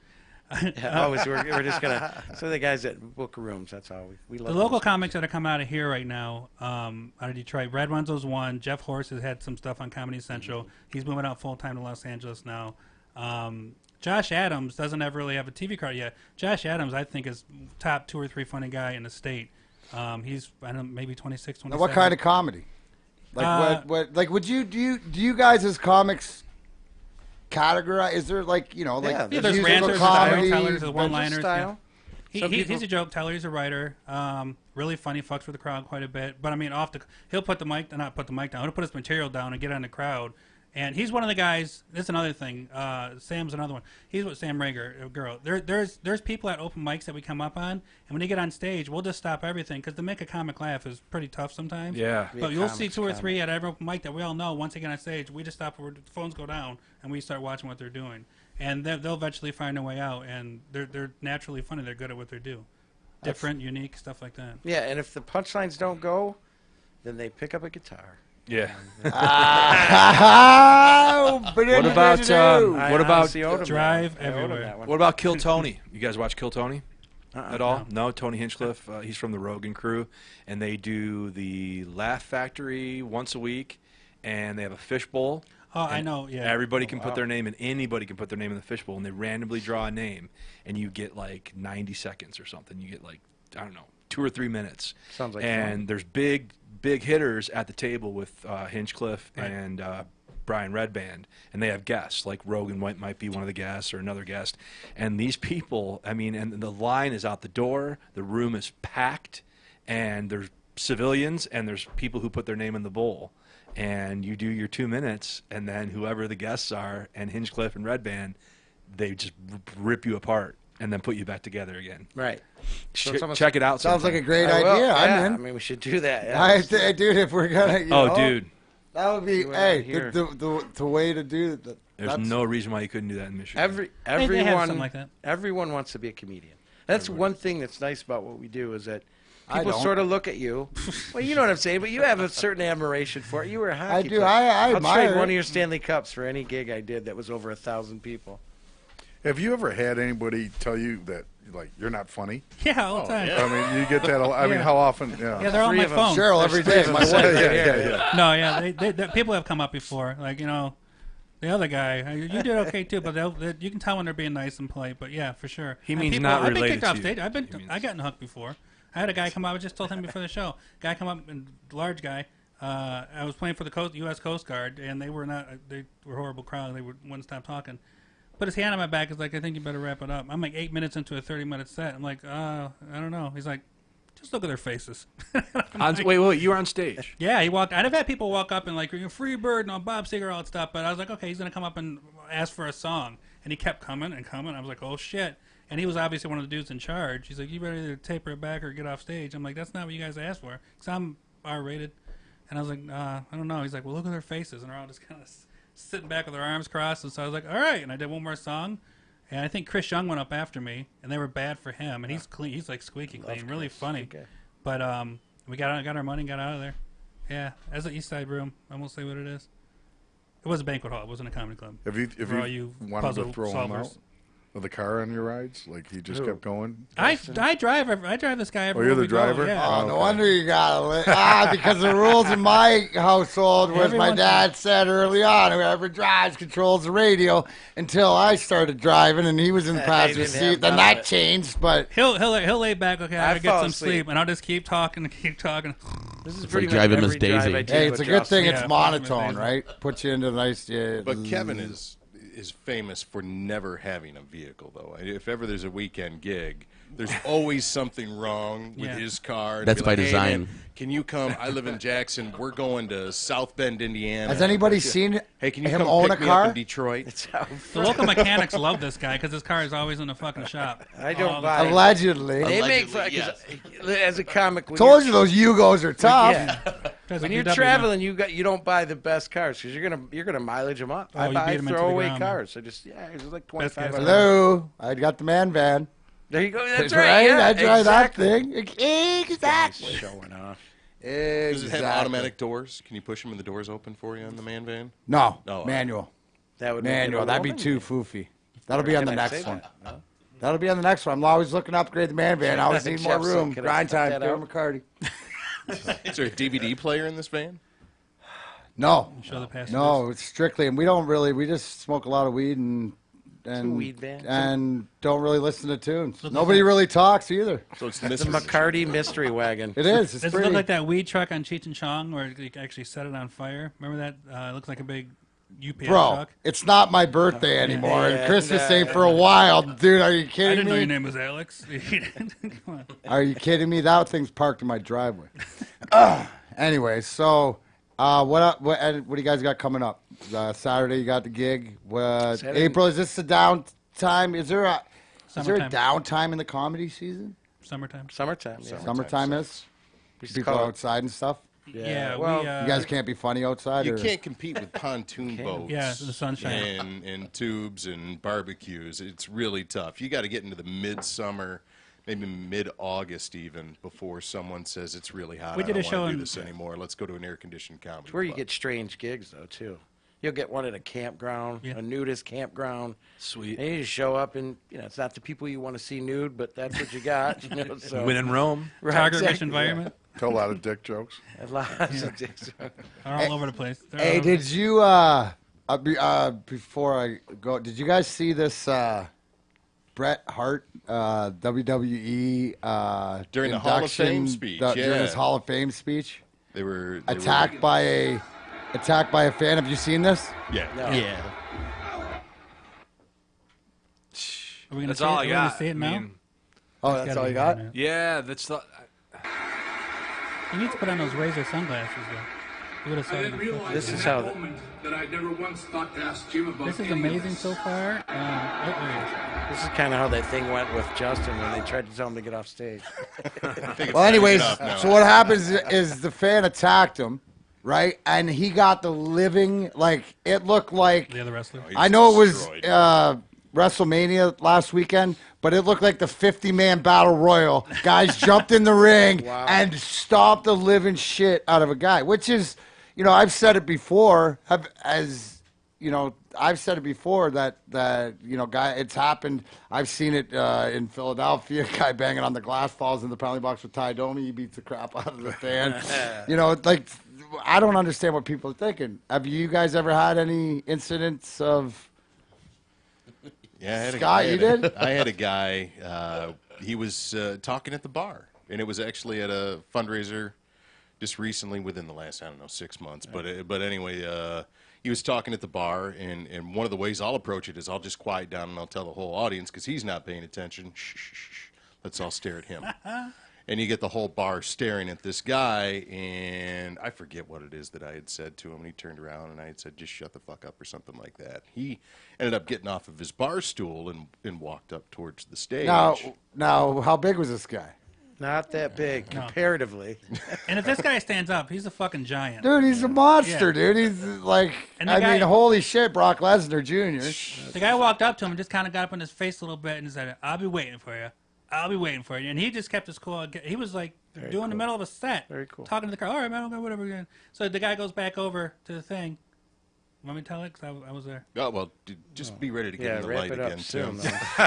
Yeah, always we're just gonna. So the guys that book rooms. That's all we love. The local those. comics that are coming out of here right now, out of Detroit, Red Wenzel's one. Jeff Horst has had some stuff on Comedy Central. He's moving out full time to Los Angeles now. Josh Adams doesn't ever really have a TV card yet. Josh Adams, I think, is top 2 or 3 funny guy in the state. He's I don't know, maybe 26, 27. Now, what kind of comedy? Like what like would you do you guys as comics categorize? Is there like like Yeah, Yeah, there's musical ranters, comedy? there's tellers, there's There's a one-liners. style. Yeah. Some people- He's a joke teller. He's a writer. Really funny. Fucks with the crowd quite a bit. But I mean, he'll put the mic, not put the mic down. He'll put his material down and get on the crowd. And he's one of the guys. This is another thing. Sam's another one. He's with Sam Rager, girl. There's people at open mics that we come up on, and when they get on stage, we'll just stop everything because to make a comic laugh is pretty tough sometimes. Yeah. But Yeah, you'll see comics, 2 or 3 at every open mic that we all know. Once they get on stage, we just stop. The phones go down, and we start watching what they're doing. And they'll eventually find a way out. And they're naturally funny. They're good at what they do. Different, unique stuff like that. Yeah, and if the punchlines don't go, then they pick up a guitar. Yeah. What about, I What about honestly owed him Drive that one. I owed him everywhere. that one. What about Kill Tony? You guys watch Kill Tony at all? No. No, Tony Hinchcliffe. He's from the Rogan crew, and they do the Laugh Factory once a week, and they have a fishbowl. Oh, I and know. Yeah. Everybody can put their name in. Anybody can put their name in the fishbowl, and they randomly draw a name, and you get like 90 seconds or something. You get like, I don't know, 2 or 3 minutes. Sounds like and fun. there's big hitters at the table with Hinchcliffe Right. and Brian Redband, and they have guests like Rogan might be one of the guests or another guest. And these people, I mean, and the line is out the door. The room is packed, and there's civilians and there's people who put their name in the bowl. And you do your 2 minutes, and then whoever the guests are, and Hinchcliffe and Redband, they just rip you apart and then put you back together again. Right. So it's almost- Check it out. Sounds like a sometime. great I will, idea. yeah, I'm in. I mean, we should do that. Yeah. Dude, if we're gonna, Oh, dude, that would be Do it out here. the way to do it. there's no reason why you couldn't do that in Michigan. They Everyone, have something like that. everyone wants to be a comedian. That's one thing that's nice about what we do is that I people don't. sort of look at you. Well, you know what I'm saying, but you have a certain admiration for it. You were a hockey I do. player. I I'll admire trade one it. of your Stanley Cups for any gig I did that was over 1,000 people. Have you ever had anybody tell you that like you're not funny? Yeah, all the time. I mean, you get that. I mean, Yeah. how often? Yeah. Yeah, they're on 3 my of 'em. phone. Cheryl every day. My wife. yeah. No, yeah, people have come up before. Like the other guy, you did okay too, but you can tell when they're being nice and polite. But yeah, for sure. He And means people, not I've been related kicked off to you. stage. I gotten hooked before. I had a guy come up. I just told him before the show. Guy come up, and large guy. I was playing for the U.S. Coast Guard, and they were a horrible crowd. They wouldn't stop talking. Put his hand on my back. He's like, I think you better wrap it up. I'm like 8 minutes into a 30-minute set. I'm like, I don't know. He's like, just look at their faces. Wait, you were on stage. Yeah, he walked. I've had people walk up and like, "You're a free bird," and Bob Seger, all that stuff. But I was like, okay, he's gonna come up and ask for a song, and he kept coming and coming. I was like, oh shit. And he was obviously one of the dudes in charge. He's like, you better either taper it back or get off stage. I'm like, that's not what you guys asked for, because I'm R-rated. And I was like, I don't know. He's like, well, look at their faces, and they're all just kind of sitting back with their arms crossed. And so I was like, all right. And I did one more song, and I think Chris Young went up after me, and they were bad for him. And he's clean. He's like squeaky clean, really funny. Okay. But we got our money, and got out of there. Yeah, as an East Side room. I won't say what it is. It was a banquet hall. It wasn't a comedy club. If For all you you wanted puzzle to throw them out, solvers. With the car on your rides? Like he just kept going? I drive this guy everywhere you're the we go, driver? Yeah. Oh, no okay. wonder you got to because the rules in my household was my Everyone's- dad said early on, whoever drives controls the radio until I started driving and he was in the passenger didn't have seat. Then none of that it. changed, but He'll lay back. Okay, I I gotta get fall some asleep. sleep, and I'll just keep talking and keep talking. This is It's pretty like much driving Miss every drive Daisy. I do hey, with it's a good thing Yeah, it's fuck monotone, Miss Daisy. right? Puts you into the nice. Yeah, But Kevin is famous for never having a vehicle, though. If ever there's a weekend gig, there's always something wrong with Yeah. his car. And That's be by like, "Hey, design." man, can you come? I live in Jackson. We're going to South Bend, Indiana. Has anybody seen Hey, can you him come own pick a me up car? in Detroit? The local mechanics love this guy because his car is always in the fucking shop. I don't All the buy time. it. Allegedly. They make Allegedly, fun, 'cause as a comic, when Told you're- you those Yugos are tough. Yeah. Guys When like you're UW, traveling, you don't buy the best cars because you're gonna mileage them up. Oh, I you buy beat 'em into the throwaway ground. cars. So just it's like Best guys. 25. Hello, I got the man van. There you go. That's right. right. Yeah, I tried exactly. that thing. Exactly. Showing off. Does it have Exactly. automatic doors? Can you push them and the doors open for you on the man van? No, Oh, manual. That would make it Manual. a That'd be woman. too foofy. That'll be on the Can I next say one. that? No? That'll be on the next one. I'm always looking to upgrade the man van. I always need more Jeffson, room. can I Grind cut time. that Darren out? McCarty. Is there a DVD player in this van? No, Show the passengers. no, it's strictly, and we don't really. We just smoke a lot of weed and weed van. and don't really listen to tunes. Nobody really talks either. So it's The Mrs. McCarty mystery wagon. It is. It's Does it pretty. look like that weed truck on Cheech and Chong where you actually set it on fire? Remember that? It looks like a big UPS Bro, truck. it's not my birthday anymore, Yeah, and Christmas nah. ain't for a while, dude. Are you I kidding didn't know your me? name was Alex. Come on. Are you kidding me? That thing's parked in my driveway. Anyway, so what do you guys got coming up? Saturday, you got the gig. Saturday. April, is this the downtime? Is there a Summertime. downtime in the comedy season? Summertime. Summertime. Yeah. Summertime is We just people call it- outside and stuff. Yeah, well, we, You guys can't be funny outside. You or? can't compete with pontoon boats. Yeah, the sunshine. And tubes and barbecues. It's really tough. You got to get into the midsummer, maybe mid-August even, before someone says it's really hot. We I did don't a show want to do in- this anymore. Let's go to an air-conditioned comedy It's where you club. get strange gigs though too. You'll get one at a campground, Yeah. a nudist campground. Sweet. And you just show up and it's not the people you want to see nude, but that's what you got. So. Win in Rome. Right, Target rich exactly. environment. Tell a lot of dick jokes. Lots of dicks. They're all over the place. They're all Hey, over- did you before I go? Did you guys see this Bret Hart WWE During the Hall of Fame induction, speech, during yeah. his Hall of Fame speech? They were Attacked by a fan. Have you seen this? Yeah. No. Yeah. Are we gonna That's see all it? I Are we gonna got. see it now? mean, Oh, It's that's gotta all be you there, got? man. yeah, that's the. You need to put on those razor sunglasses, though. You would have saw I it didn't before. realize This in is that how moment that I'd never once thought to ask Jim about This is any of amazing this. so far. There he is. This is kind of how that thing went with Justin when they tried to tell him to get off stage. Well, anyways, enough now. so what happens is the fan attacked him, right? And he got the living, like, it looked like, The other wrestler. I know it was destroyed. WrestleMania last weekend, but it looked like the 50-man battle royal. Guys jumped in the ring and stomped the living shit out of a guy, which is, I've said it before, I've said it before that guy, it's happened. I've seen it in Philadelphia. Guy banging on the glass, falls in the penalty box with Ty Domi. He beats the crap out of the fan. Like, I don't understand what people are thinking. Have you guys ever had any incidents of? Yeah, I had Scott, you did? I had a guy. He was talking at the bar, and it was actually at a fundraiser just recently, within the last 6 months. But anyway, he was talking at the bar, and one of the ways I'll approach it is I'll just quiet down and I'll tell the whole audience because he's not paying attention. Shh, shh, shh. Let's all stare at him. And you get the whole bar staring at this guy, and I forget what it is that I had said to him. And he turned around, and I had said, just shut the fuck up or something like that. He ended up getting off of his bar stool and walked up towards the stage. Now, how big was this guy? Not that big comparatively. And if this guy stands up, he's a fucking giant. Dude, he's a monster, Yeah. dude. He's like, And the guy- holy shit, Brock Lesnar Jr. The guy walked up to him and just kind of got up in his face a little bit and said, "I'll be waiting for you. I'll be waiting for you." And he just kept his cool. He was like doing the middle of a set. Very cool. Talking to the crowd. All right, man, okay, whatever. So the guy goes back over to the thing. Want me to tell it? 'Cause I was there. Oh, well, just be ready to get in the wrap light it up again, soon, Tim. though.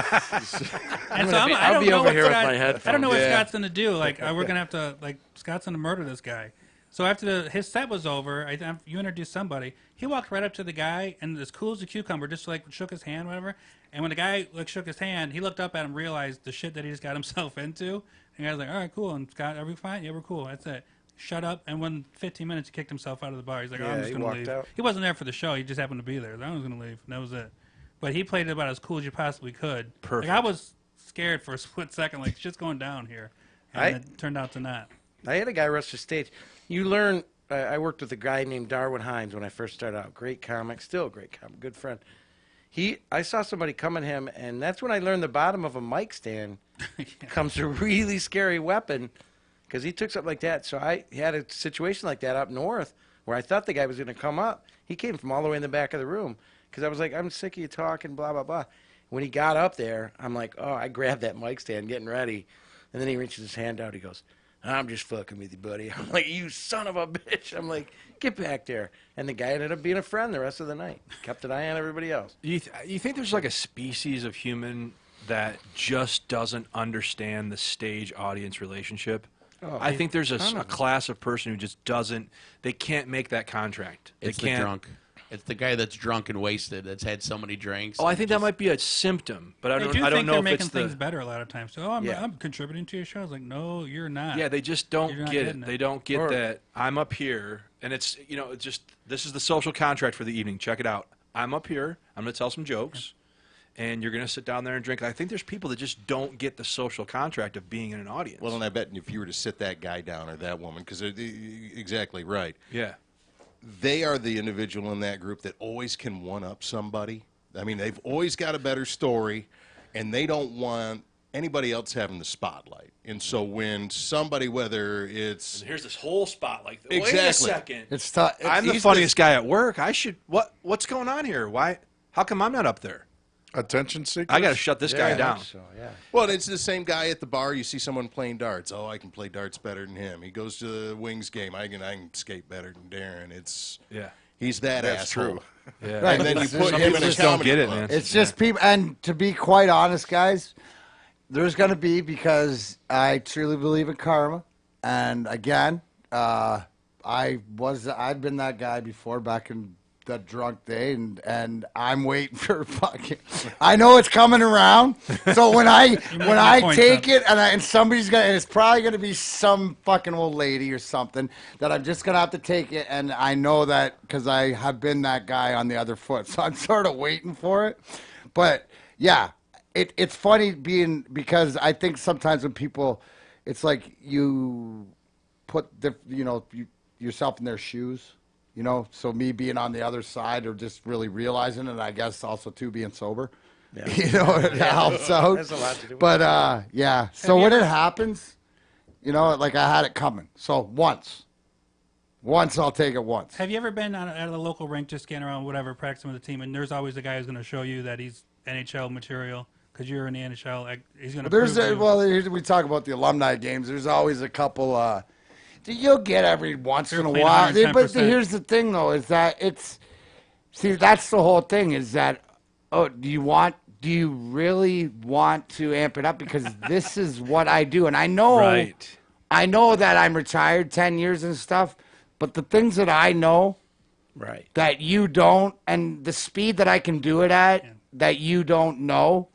And so I I'll don't be know over what here with Scott- my headphones. I don't know what Yeah. Scott's going to do. Like, we're going to have to, like, Scott's going to murder this guy. So after his set was over, you introduced somebody. He walked right up to the guy and as cool as a cucumber, just like shook his hand, whatever. And when the guy like shook his hand, he looked up at him, realized the shit that he just got himself into. And the guy was like, "All right, cool." And Scott, are we fine? Yeah, we're cool. That's it. Shut up. And when 15 minutes, he kicked himself out of the bar. He's like, "Oh, Yeah, I'm just he going to walked leave." out. He wasn't there for the show. He just happened to be there. I was going to leave. And that was it. But he played it about as cool as you possibly could. Perfect. Like, I was scared for a split second, like shit's going down here, and it turned out to not. I had a guy rush the stage. You learn. I worked with a guy named Darwin Hines when I first started out. Great comic, still a great comic, good friend. I saw somebody come at him, and that's when I learned the bottom of a mic stand comes a really scary weapon, because he took something like that. So I had a situation like that up north where I thought the guy was going to come up. He came from all the way in the back of the room because I was like, I'm sick of you talking, blah, blah, blah. When he got up there, I'm like, oh, I grabbed that mic stand, getting ready. And then he reaches his hand out. He goes, I'm just fucking with you, buddy. I'm like, you son of a bitch. I'm like, get back there. And the guy ended up being a friend the rest of the night. Kept an eye on everybody else. You think there's like a species of human that just doesn't understand the stage audience relationship? Oh, I think there's ton a of them. class of person who just doesn't. They can't make that contract. It's they the can't. drunk. It's the guy that's drunk and wasted. That's had so many drinks. Oh, I think that might be a symptom, but I They don't. do I don't think know they're if making it's things the. better a lot of times. So, I'm contributing to your show. I was like, no, you're not. Yeah, they just You're don't not get getting it. it. They don't get Or- that I'm up here, and it's it's just this is the social contract for the evening. Check it out. I'm up here. I'm going to tell some jokes, and you're going to sit down there and drink. I think there's people that just don't get the social contract of being in an audience. Well, and I bet if you were to sit that guy down or that woman, because exactly right, yeah. they are the individual in that group that always can one-up somebody. I mean, they've always got a better story, and they don't want anybody else having the spotlight. And so when somebody, whether it's Here's this whole spotlight. Wait a Exactly. second. It's tough. I'm the he's funniest guy at work. I should. What's going on here? Why? How come I'm not up there? Attention seekers. I got to shut this guy Yeah, down. So, yeah. Well, it's the same guy at the bar. You see someone playing darts. Oh, I can play darts better than him. He goes to the Wings game. I can skate better than Darren. Yeah. He's that That's asshole. true. Yeah. Right. And then you It's- put Some him people in a just don't comedy get it, club. man. It's just people, and to be quite honest, guys, there's going to be, because I truly believe in karma, and again, I'd been that guy before back in that drunk day, and I'm waiting for fucking. I know it's coming around, so when I point, take though. it and somebody's gonna, and it's probably gonna be some fucking old lady or something that I'm just gonna have to take it, and I know that because I have been that guy on the other foot, so I'm sort of waiting for it, but yeah. It's funny because I think sometimes when people, it's like you put yourself in their shoes, So me being on the other side or just really realizing it, and I guess also too being sober, Yeah. it helps out. There's a lot to do with But yeah. So when it happens, like I had it coming. So once I'll take it once. Have you ever been at a local rink just getting around, whatever, practicing with the team, and there's always a guy who's going to show you that he's NHL material because you're in the NHL. Like, he's going to prove you. We talk about the alumni games. There's always a couple. You'll get every once in a playing while. 110%. But here's the thing, though, is that that's the whole thing. Is that do you really want to amp it up? Because this is what I do, and I know that I'm retired 10 years and stuff. But the things that I know, Right. that you don't, and the speed that I can do it at that you don't know,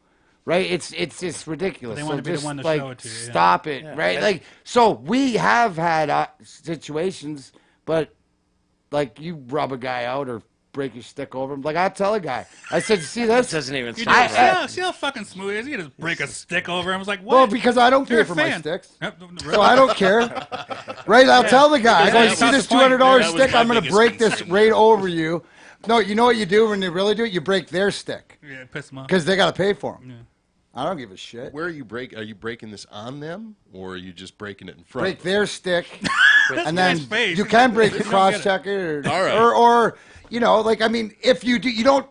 right? It's just ridiculous. They want to be the just, one to like, show it to you, yeah. stop it, right? Like, so we have had situations, but like you rub a guy out or break your stick over him. Like, I tell a guy, I said, see That this? doesn't even You sound do- right. see how fucking smooth he is? You just break a stick over him. I was like, what? Well, because I don't You're pay a for my fan. sticks. Yep, So I don't care. Right? I'll tell the guy. I go, Yeah, you that's see the this point. $200 That was stick? my I'm going to biggest break this concern. right over you. No, you know what you do when you really do it? You break their stick. Yeah, piss him off. Because they got to pay for them. I don't give a shit. Where are you Are you breaking this on them, or are you just breaking it in front? Break of them? their stick, and guy's then face. you can break You the don't cross get it. checker, All right. or like, I mean, if you do, you don't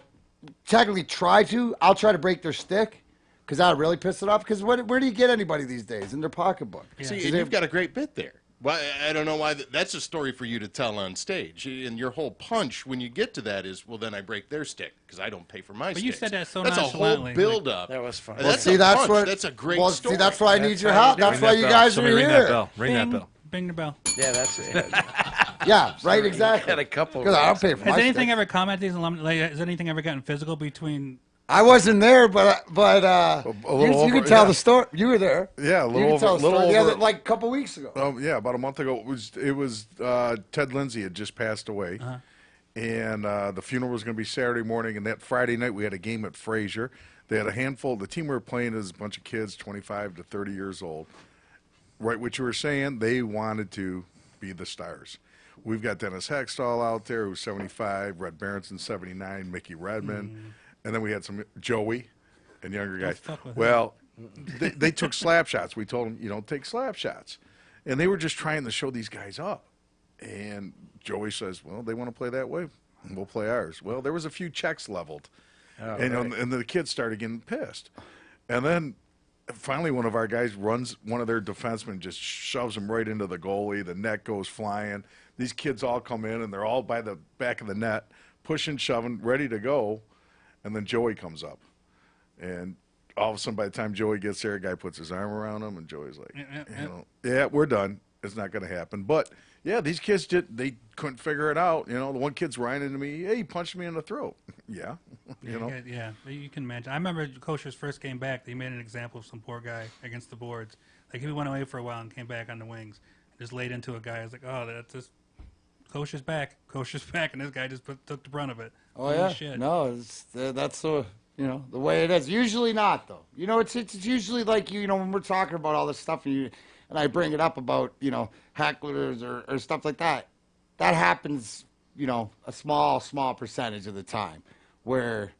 technically try to. I'll try to break their stick because that'll really piss it off. Because where do you get anybody these days in their pocketbook? See, So and they- you've got a great bit there. Well, I don't know why. That's a story for you to tell on stage. And your whole punch when you get to that is, well, then I break their stick because I don't pay for my But sticks. you said that so That's a whole nonchalantly, build-up. That was fun. Well, That's see, a that's punch. what. That's a great well, story. see, that's why I need your help. That's Ring why that you bell. guys Somebody are ring here. that bell. Ring that Bing, bell. bing the bell. Yeah, that's it. Yeah, right, exactly. Had a couple. Because I don't pay for my Has anything sticks. ever come at these alumni? Like, has anything ever gotten physical between? I wasn't there, but a little you over, can tell yeah. the story. You were there. Yeah, a You little can tell over, the story little the over. other, like a couple weeks ago. Yeah, about a month ago. It was Ted Lindsay had just passed away, and the funeral was going to be Saturday morning. And that Friday night we had a game at Frazier. They had a handful. The team we were playing is a bunch of kids, 25 to 30 years old. Right, what you were saying. They wanted to be the stars. We've got Dennis Hextall out there, who's 75, Red Berenson, 79, Mickey Redmond, and then we had some Joey and younger guys. fuck with Well, they took slap shots. We told them, you don't take slap shots. And they were just trying to show these guys up. And Joey says, well, they want to play that way. We'll play ours. Well, there was a few checks leveled. And the kids started getting pissed. And then finally one of our guys runs, one of their defensemen just shoves him right into the goalie. The net goes flying. These kids all come in, and they're all by the back of the net, pushing, shoving, ready to go. And then Joey comes up. And all of a sudden, by the time Joey gets there, a guy puts his arm around him, and Joey's like, yeah, we're done. It's not going to happen. But, yeah, these kids, they couldn't figure it out. The one kid's whining to me, hey, he punched me in the throat. Yeah, Yeah, you can imagine. I remember Kosher's first game back. He made an example of some poor guy against the boards. Like, he went away for a while and came back on the wings. Just laid into a guy. I was like, oh, that's just Kosher's back, and this guy just took the brunt of it. Oh Holy yeah, shit. no, that's the the way it is. Usually not though. It's usually like when we're talking about all this stuff and I bring it up about hecklers or stuff like that. That happens a small percentage of the time where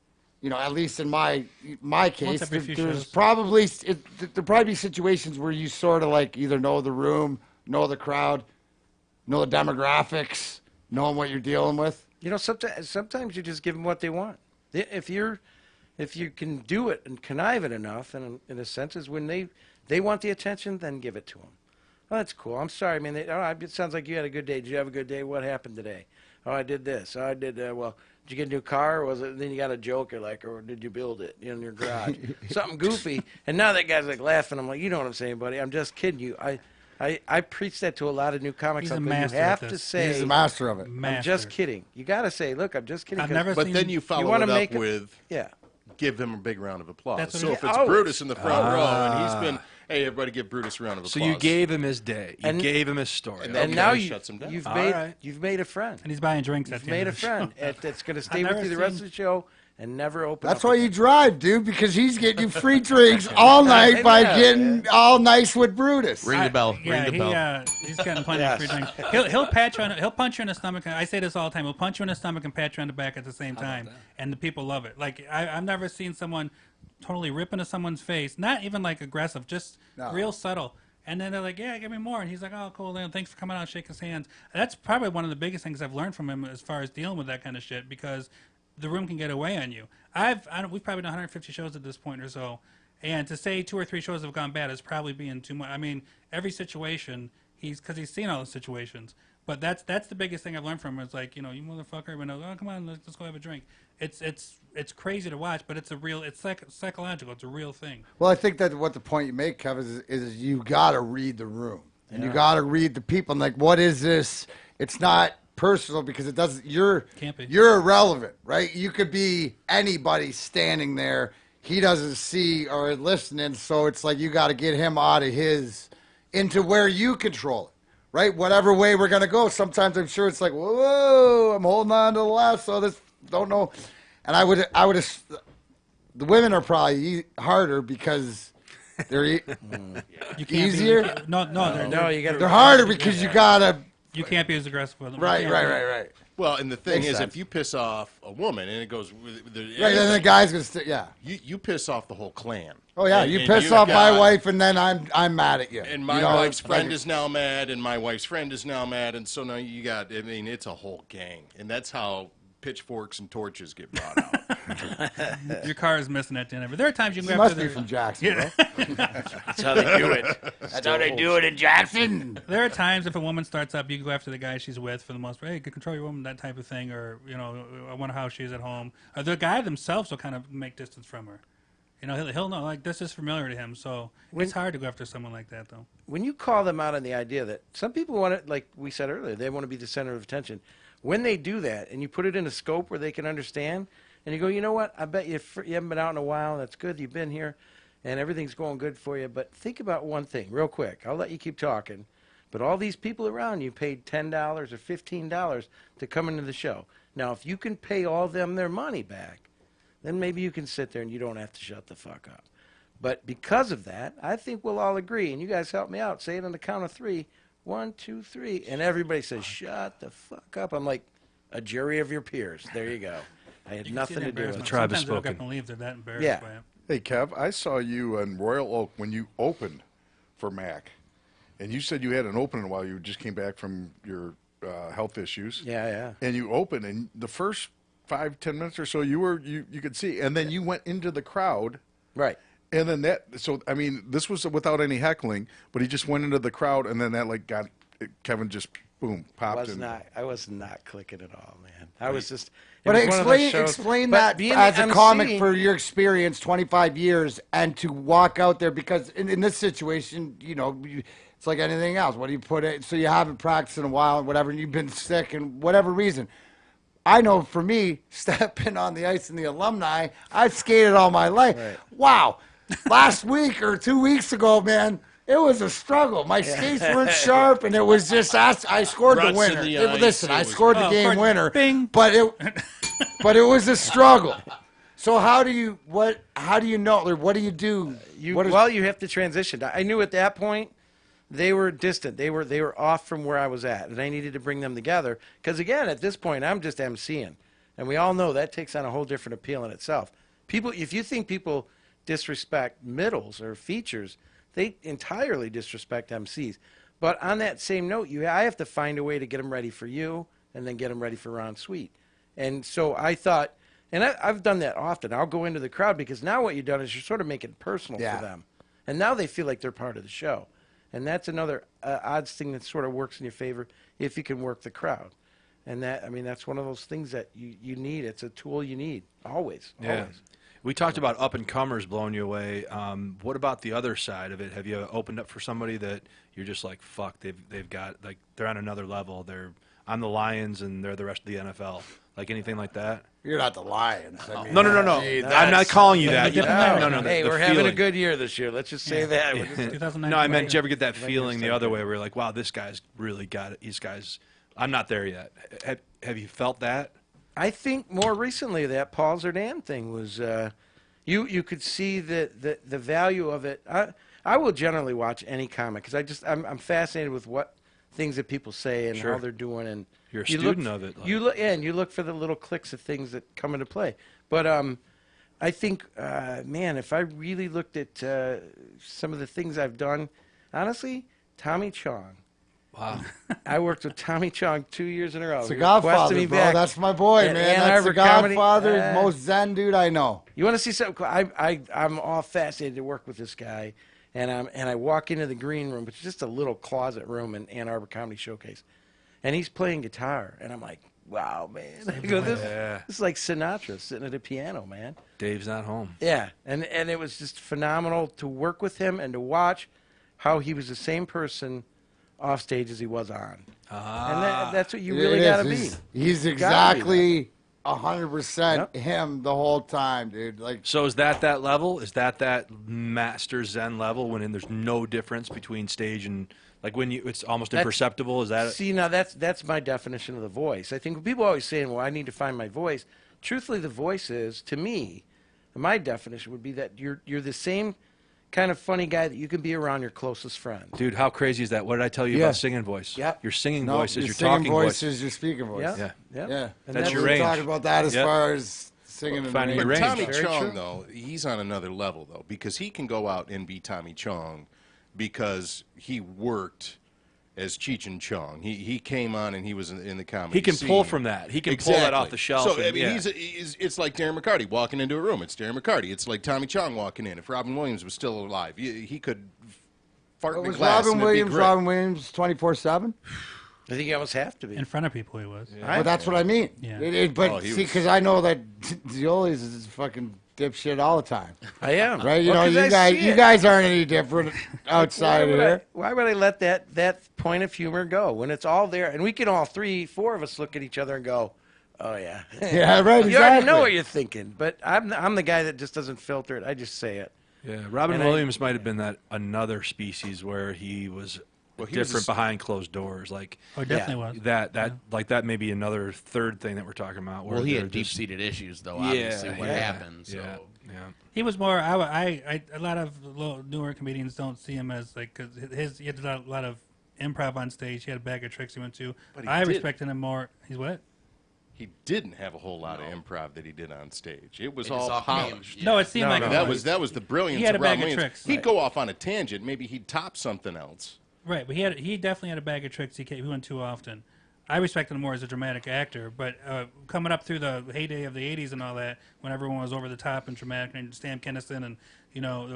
at least in my case every few there's shows. probably there probably be situations where you sort of like either know the room, know the crowd, know the demographics, knowing what you're dealing with. Sometimes you just give them what they want. If you can do it and connive it enough, and in a sense, is when they want the attention, then give it to them. Oh, that's cool. I'm sorry, man. It sounds like you had a good day. Did you have a good day? What happened today? Oh, I did this. Oh, I did well. Did you get a new car? Or was it? Then you got a joke. You're like, or did you build it in your garage? Something goofy. And now that guy's like laughing. I'm like, you know what I'm saying, buddy? I'm just kidding you. I preach that to a lot of new comics. He's a You master have at to this. say, He's the master of it. I'm just kidding. You got to say, look, I'm just kidding. I've 'cause- never But seen, then you follow wanna it up make it- with Yeah. give him a big round of applause. That's what So it if is. it's Always. Brutus in the front row and he's been, hey, everybody give Brutus a round of So applause. you gave him his day. You And- gave him his story. And And Okay, now he shuts him down. you've All made right. you've made a friend. and he's buying drinks at You've the end made a of the show. friend that's going to stay I've with you the never rest seen- of the show and never open. That's up why again. you drive, dude, because he's getting you free drinks all night by Yeah, getting all nice with Brutus. Ring the bell. Yeah, Ring the bell. he's getting plenty Yes. of free drinks. He'll punch you in the stomach. I say this all the time. He'll punch you in the stomach and pat you on the back at the same time, and the people love it. Like I've never seen someone totally rip into someone's face, not even like aggressive, just real subtle. And then they're like, "Yeah, give me more." And he's like, "Oh, cool. Then thanks for coming out, shake his hands." That's probably one of the biggest things I've learned from him as far as dealing with that kind of shit, because the room can get away on you. We've probably done 150 shows at this point or so, and to say 2 or 3 shows have gone bad is probably being too much. I mean, every situation because he's seen all the situations. But that's the biggest thing I've learned from him. Is like, you motherfucker, oh, come on, let's go have a drink. It's crazy to watch, but it's psychological. It's a real thing. Well, I think that what the point you make, Kev, is you got to read the room. And you got to read the people. And like, what is this? It's not personal because it doesn't. Can't be. You're irrelevant, right? You could be anybody standing there. He doesn't see or listening, so it's like you got to get him out of his into where you control it, right? Whatever way we're gonna go. Sometimes I'm sure it's like, whoa, I'm holding on to the left, so this don't know. And I would. The women are probably harder because they're You can't easier. Be, no, You got They're harder because you gotta. You can't be as aggressive with them. Right. Well, and the thing Makes is, sense. if you piss off a woman, and it goes, Right, then the guy's gonna yeah. you piss off the whole clan. Oh yeah, And- you and piss you've off my got- wife, and then I'm mad at you. And my wife's friend is now mad, and my wife's friend is now mad, and so now you got. I mean, it's a whole gang, and that's how pitchforks and torches get brought out. Your car is missing at the end of it. There are times you can He go must after be the, from Jacksonville. That's how they do it. That's how they do it in Jackson. There are times if a woman starts up, you can go after the guy she's with for the most part. Hey, you can control your woman, that type of thing, or I wonder how she's at home. Or the guy themselves will kind of make distance from her. He'll know like this is familiar to him, so it's hard to go after someone like that, though. When you call them out on the idea that some people want it, like we said earlier, they want to be the center of attention. When they do that, and you put it in a scope where they can understand, and you go, you know what? I bet you haven't been out in a while. That's good. You've been here, and everything's going good for you. But think about one thing real quick. I'll let you keep talking. But all these people around you paid $10 or $15 to come into the show. Now, if you can pay all them their money back, then maybe you can sit there and you don't have to shut the fuck up. But because of that, I think we'll all agree, and you guys help me out. Say it on the count of 3. 1, 2, 3. And everybody says, shut the fuck up. I'm like a jury of your peers. There you go. I had nothing to do with it. tribe has Sometimes they'll get spoken. up and leave. They're that embarrassed Yeah. by it. Hey, Kev, I saw you in Royal Oak when you opened for Mac, and you said you had an opening while you just came back from your health issues. Yeah. And you opened, and the first 5-10 minutes or so, you could see, and then you went into the crowd. Right. And then this was without any heckling, but he just went into the crowd, and then that Kevin just boom popped in. I was not clicking at all, man. I was just. But explain that as a comic for your experience, 25 years, and to walk out there, because in this situation, it's like anything else. What do you put it? So you haven't practiced in a while and whatever, and you've been sick and whatever reason. I know for me, stepping on the ice in the alumni, I've skated all my life. Right. Wow. Last week or 2 weeks ago, man, it was a struggle. My skates weren't sharp, and it was just I scored the Ruts in winner. the ice, Listen, it I was- scored the game Gordon, winner, bing. but it was a struggle. So how do you know? Or what do you do? You have to transition. I knew at that point they were distant. They were off from where I was at, and I needed to bring them together. Because again, at this point, I'm just emceeing, and we all know that takes on a whole different appeal in itself. If you think people disrespect middles or features, they entirely disrespect MCs. But on that same note, I have to find a way to get them ready for you, and then get them ready for Ron Sweet. And so I thought, and I've done that often. I'll go into the crowd because now what you've done is you're sort of making it personal for them, and now they feel like they're part of the show. And that's another odds thing that sort of works in your favor if you can work the crowd. And that's one of those things that you need. It's a tool you need always. Yeah. Always. We talked about up-and-comers blowing you away. What about the other side of it? Have you opened up for somebody that you're just like, fuck, they've got, like, they're on another level. They're on the Lions and they're the rest of the NFL. Like anything like that? You're not the Lions. I mean, No. gee, I'm not calling you that. No. Hey, the we're having a feeling. good year this year. Let's just say that. 2009. No, I meant, did you ever get that feeling the other way where you're like, wow, this guy's really got it. These guys, I'm not there yet. Have you felt that? I think more recently that Paul Zerdan thing was, you could see the value of it. I will generally watch any comic because I'm fascinated with what things that people say and Sure. how they're doing. And You're a you student look, of it. Like. and you look for the little clicks of things that come into play. But I think, man, if I really looked at some of the things I've done, honestly, Tommy Chong. Wow. I worked with Tommy Chong 2 years in a row. It's a He requested Godfather, me bro. back That's my boy, at man. Ann That's the Arbor Comedy. Godfather, most zen dude I know. You want to see something? I'm all fascinated to work with this guy, and I walk into the green room, which is just a little closet room in Ann Arbor Comedy Showcase, and he's playing guitar, and I'm like, wow, man. I go, this is like Sinatra sitting at a piano, man. Dave's not home. Yeah, and it was just phenomenal to work with him and to watch how he was the same person off stage as he was on. And that's what you really got to be. He's exactly 100% him the whole time, dude. Like, So is that level? Is that master Zen level when there's no difference between stage and like when it's almost imperceptible? Is that See, now that's my definition of the voice. I think people are always saying, well, I need to find my voice. Truthfully, the voice is, to me, my definition would be that you're the same kind of funny guy that you can be around your closest friend. Dude, how crazy is that? What did I tell you about singing voice? Yep. Your singing no, voice is your your singing talking voice voice. is your speaking voice. Yeah. Yeah. And That's your we range. talk about that as Yep. far as singing and Finding your But range. Tommy Very Chong, true. though, he's on another level, though, because he can go out and be Tommy Chong because he worked as Cheech and Chong. He came on and he was in the comedy He can scene. pull from that. He can pull that off the shelf. So, I mean, yeah. it's like Darren McCarty walking into a room. It's Darren McCarty. It's like Tommy Chong walking in. If Robin Williams was still alive, he could fart in the Was glass. Robin and it'd be Williams great. Robin Williams 24/7? I think he almost have to be. In front of people, he was. But that's what I mean. Yeah. But Oh, he see, was- because I know that Zeoli's is fucking dipshit all the time, I am. right? You Well, know, 'cause I see you it. guys aren't any different outside here. Why would I let that point of humor go when it's all there? And we can all 3-4 of us look at each other and go, oh, yeah. Yeah, right. You already know exactly. what you're thinking. But I'm the guy that just doesn't filter it. I just say it. Yeah, Robin And I- Williams might have been that another species where he was different behind closed doors. Like Oh, it definitely was. that may be another third thing that we're talking about. Where Well, he they're had just- deep-seated issues, though. Yeah, Obviously, what yeah, happened. So. Yeah. He was more. A lot of newer comedians don't see him as like because he had a lot of improv on stage. He had a bag of tricks he went to. But he I did. respected him more. He's what? He didn't have a whole lot of improv that he did on stage. It was It just all all came- polished. No, it seemed No, like no, it That was the brilliance He had of a bag Robin of Williams. tricks. He'd go off on a tangent. Maybe he'd top something else. right. But he definitely had a bag of tricks. He went too often. I respected him more as a dramatic actor, but coming up through the heyday of the '80s and all that, when everyone was over the top and dramatic, and Stan Kinison and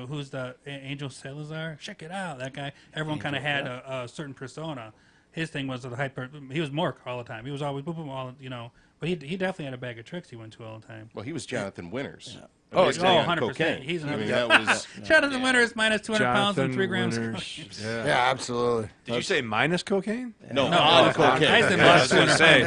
who's the Angel Salazar? Check it out, that guy. Everyone kind of had a certain persona. His thing was the hyper. He was Mork all the time. He was always boop boop all But he definitely had a bag of tricks he went to all the time. Well, he was Jonathan Winters. Oh, Big thing on 100%. cocaine. He's I another mean, guy. that was Jonathan Winters minus 200 pounds and Jonathan 3 grams. of Winters. cocaine. Yeah. Yeah, absolutely. Did you say minus cocaine? no, No, on I cocaine. said I was going to say,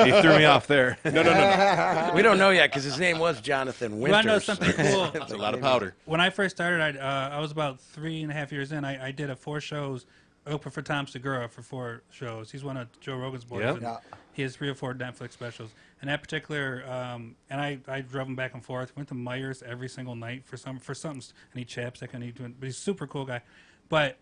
he threw me off there. No. We don't know yet because his name was Jonathan You want to know Winters. something cool? It's a lot of powder. When I first started, I was about 3.5 years in. I did 4 shows. I opened for Tom Segura for 4 shows. He's one of Joe Rogan's boys. Yep. And Yeah. he has 3 or 4 Netflix specials. And that particular, and I drove him back and forth. Went to Myers every single night for something. And he chapstick and but he's a super cool guy. But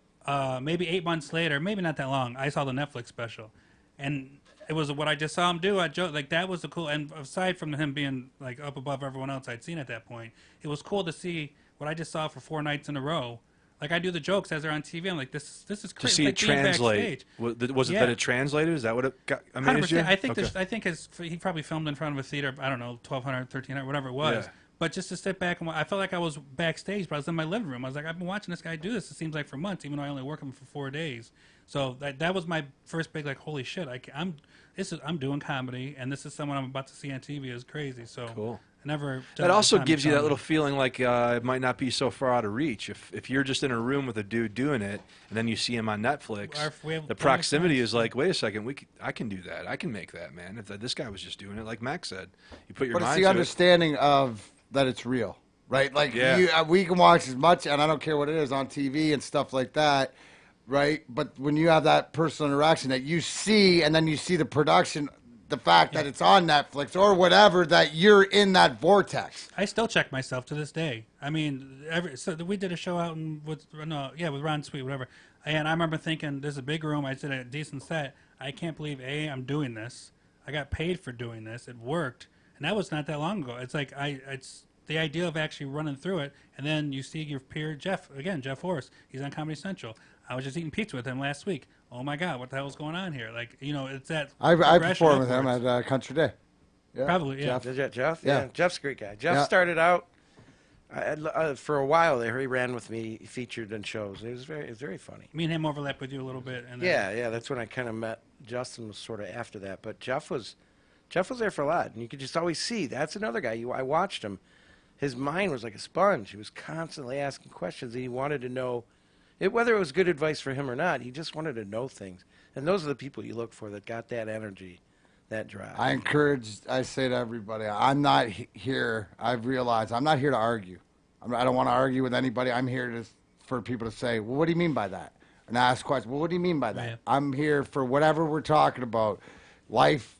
maybe 8 months later, maybe not that long, I saw the Netflix special, and it was what I just saw him do. I Joe, like that was the cool. And aside from him being like up above everyone else I'd seen at that point, it was cool to see what I just saw for 4 nights in a row. Like I do the jokes as they're on TV. I'm like, this is To crazy. see Like it being translate. backstage. Was it Yeah. that it translated? Is that what it got amazed you? 100%. I think Okay. there's. I think he probably filmed in front of a theater. I don't know, 1,200, 1,300, whatever it was. Yeah. But just to sit back and I felt like I was backstage, but I was in my living room. I was like, I've been watching this guy do this. It seems like for months, even though I only work him for 4 days. So that was my first big like, holy shit! I'm doing comedy, and this is someone I'm about to see on TV. Is crazy. So Cool. I never. That also gives you that little feeling like it might not be so far out of reach. If you're just in a room with a dude doing it, and then you see him on Netflix, We have the plenty of proximity friends. is like, wait a second, I can do that. I can make that, man. If this guy was just doing it, like Max said, you put your But it's mind the to it. understanding of that it's real, right? Like Yeah. we can watch as much, and I don't care what it is on TV and stuff like that, right? But when you have that personal interaction that you see, and then you see the production, the fact that it's on Netflix or whatever, that you're in that vortex. I still check myself to this day. I mean, we did a show out with Ron Sweet, whatever. And I remember thinking, there's a big room. I did a decent set. I can't believe I'm doing this. I got paid for doing this. It worked, and that was not that long ago. It's like it's the idea of actually running through it, and then you see your peer Jeff Horst. He's on Comedy Central. I was just eating pizza with him last week. Oh my God, what the hell's going on here? Like, it's that. I progression performed with him upwards. at Country Day. Yeah. Probably, yeah. Jeff. Did you, Jeff? Yeah. Jeff's a great guy. Jeff Yeah. started out for a while there. He ran with me, featured in shows. It was very funny. Me and him overlapped with you a little bit. And then, Yeah. That's when I kind of met Justin. Was sort of after that, but Jeff was there for a lot, and you could just always see that's another guy. I watched him. His mind was like a sponge. He was constantly asking questions, and he wanted to know whether it was good advice for him or not. He just wanted to know things, and those are the people you look for that got that energy, that drive. I say to everybody, I'm not here. I've realized I'm not here to argue. I don't want to argue with anybody. I'm here for people to say, well, what do you mean by that? And ask questions. Well, what do you mean by that? Right. I'm here for whatever we're talking about. Life,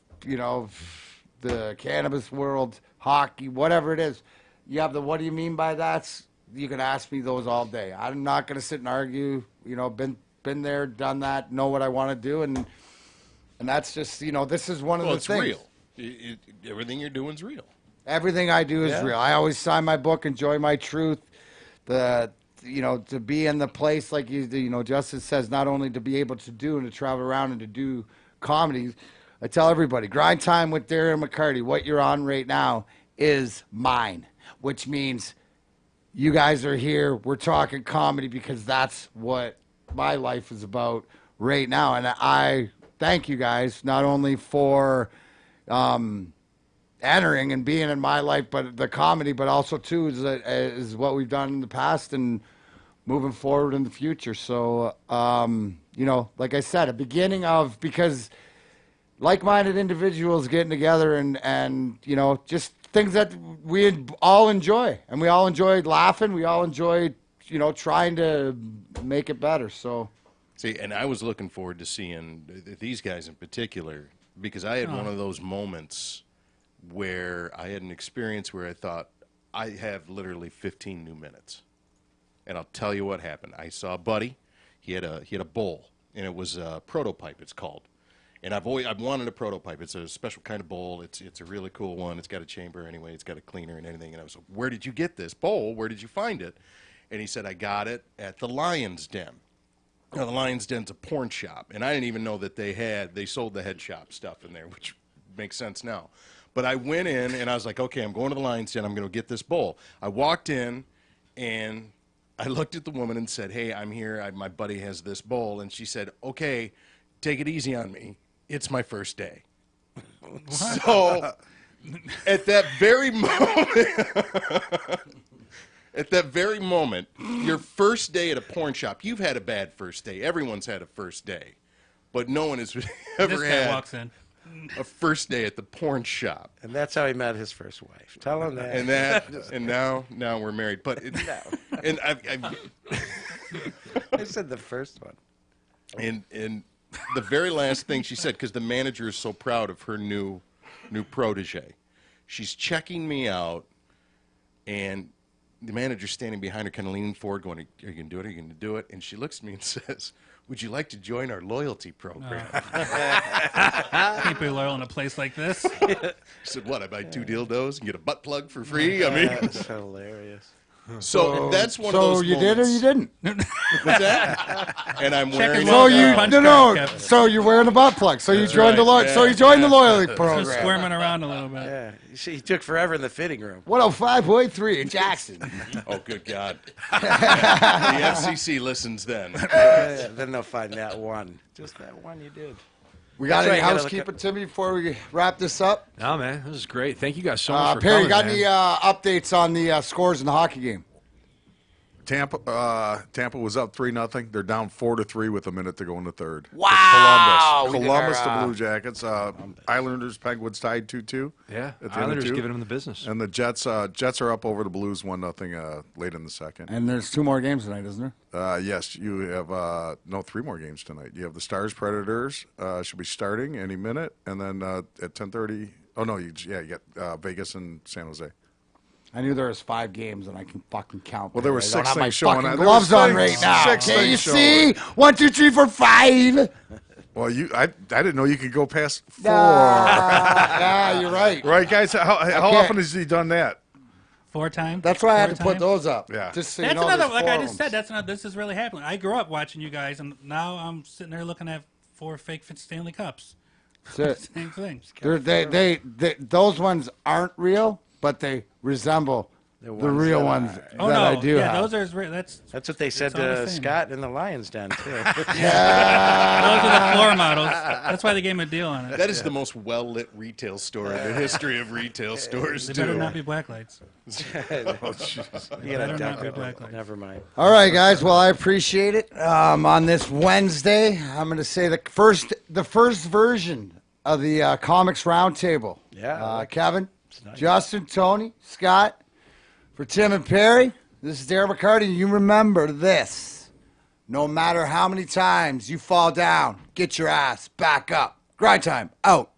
the cannabis world, hockey, whatever it is. You have the what do you mean by that? You can ask me those all day. I'm not going to sit and argue. Been there, done that, know what I want to do, and that's just this is one of the It's things. real. Everything you're doing is real. Everything I do is real. I always sign my book, Enjoy My Truth. to be in the place like Justin says, not only to be able to do and to travel around and to do comedy. I tell everybody, Grind Time with Darren McCarty, what you're on right now is mine, which means you guys are here. We're talking comedy because that's what my life is about right now. And I thank you guys not only for entering and being in my life, but the comedy, but also too is what we've done in the past and moving forward in the future. So, like I said, a beginning of, because like-minded individuals getting together and just things that we all enjoy, and we all enjoyed laughing. We all enjoyed, trying to make it better. So, see, and I was looking forward to seeing these guys in particular, because I had one of those moments where I had an experience where I thought, I have literally 15 new minutes. And I'll tell you what happened. I saw a buddy. He had a bowl, and it was a prototype, it's called. And I've wanted a prototype. It's a special kind of bowl. It's a really cool one. It's got a chamber anyway. It's got a cleaner and anything. And I was like, where did you get this bowl? Where did you find it? And he said, I got it at the Lion's Den. Now, the Lion's Den's a porn shop, and I didn't even know that they sold the head shop stuff in there, which makes sense now. But I went in, and I was like, okay, I'm going to the Lion's Den. I'm going to get this bowl. I walked in, and I looked at the woman and said, hey, I'm here. My buddy has this bowl. And she said, okay, take it easy on me. It's my first day. So at that very moment, your first day at a porn shop, you've had a bad first day. Everyone's had a first day. But no one has ever had walks in. a first day at the porn shop. And that's how he met his first wife. Tell him that. And now we're married. But and I said the first one. And the very last thing she said, because the manager is so proud of her new protege, she's checking me out, and the manager's standing behind her, kind of leaning forward, going, "Are you going to do it? Are you going to do it?" And she looks at me and says, "Would you like to join our loyalty program?" Can't be loyal in a place like this. I said, "What? I buy 2 dildos and get a butt plug for free?" I mean, That's hilarious. so that's one of those. So you moments. did or you didn't? What's that? And I'm wearing. So Punch So you're wearing a butt plug. So you joined right, So you joined the loyalty Just program. squirming around a little bit. Yeah, he took forever in the fitting room. 105.3 in Jackson. Oh, good God! The FCC listens then. Then they'll find that one. Just that one you did. We got That's any right, you gotta housekeeping, Timmy, before we wrap this up? No, man, this is great. Thank you guys so much for Perry, coming, got man. any updates on the scores in the hockey game? Tampa was up 3-0. They're down 4-3 with a minute to go in the third. Wow. Columbus, We did Columbus, our, the Blue Jackets. Islanders, Penguins tied 2-2. Yeah, at the end of Islanders 2. giving them the business. And the Jets are up over the Blues 1-0 late in the second. And there's 2 more games tonight, isn't there? Yes, you have 3 more games tonight. You have the Stars Predators should be starting any minute, and then at 10:30. Oh no, you got Vegas and San Jose. I knew there was 5 games, and I can fucking count. Well, there were I don't 6 have my things showing. fucking There was gloves on 6 right now. 6 Can you things see? showing. 1, 2, 3, 4, 5. Well, I didn't know you could go past 4. Yeah, you're right. Right, guys? How often has he done that? 4 times. That's why I had 4 to put times? those up. Yeah. Just so That's you know, another, there's like I 4 just of said, them. this is really happening. I grew up watching you guys, and now I'm sitting there looking at 4 fake Stanley Cups. That's it. Same thing. They those ones aren't real, but they resemble the ones real that ones are. Oh that no, I do yeah, have. those are that's That's what they said all the to same. Scott in the Lions Den, too. those are the floor models. That's why they gave him a deal on it. That is the most well-lit retail store in the history of retail stores, They too. better not be black lights. You Better not be black lights. Never mind. All right, guys. Well, I appreciate it. On this Wednesday, I'm going to say the first version of the Comics Roundtable. Yeah. Kevin, Justin, Tony, Scott, for Tim and Perry. This is Darren McCarty. You remember this: no matter how many times you fall down, get your ass back up. Grind time out.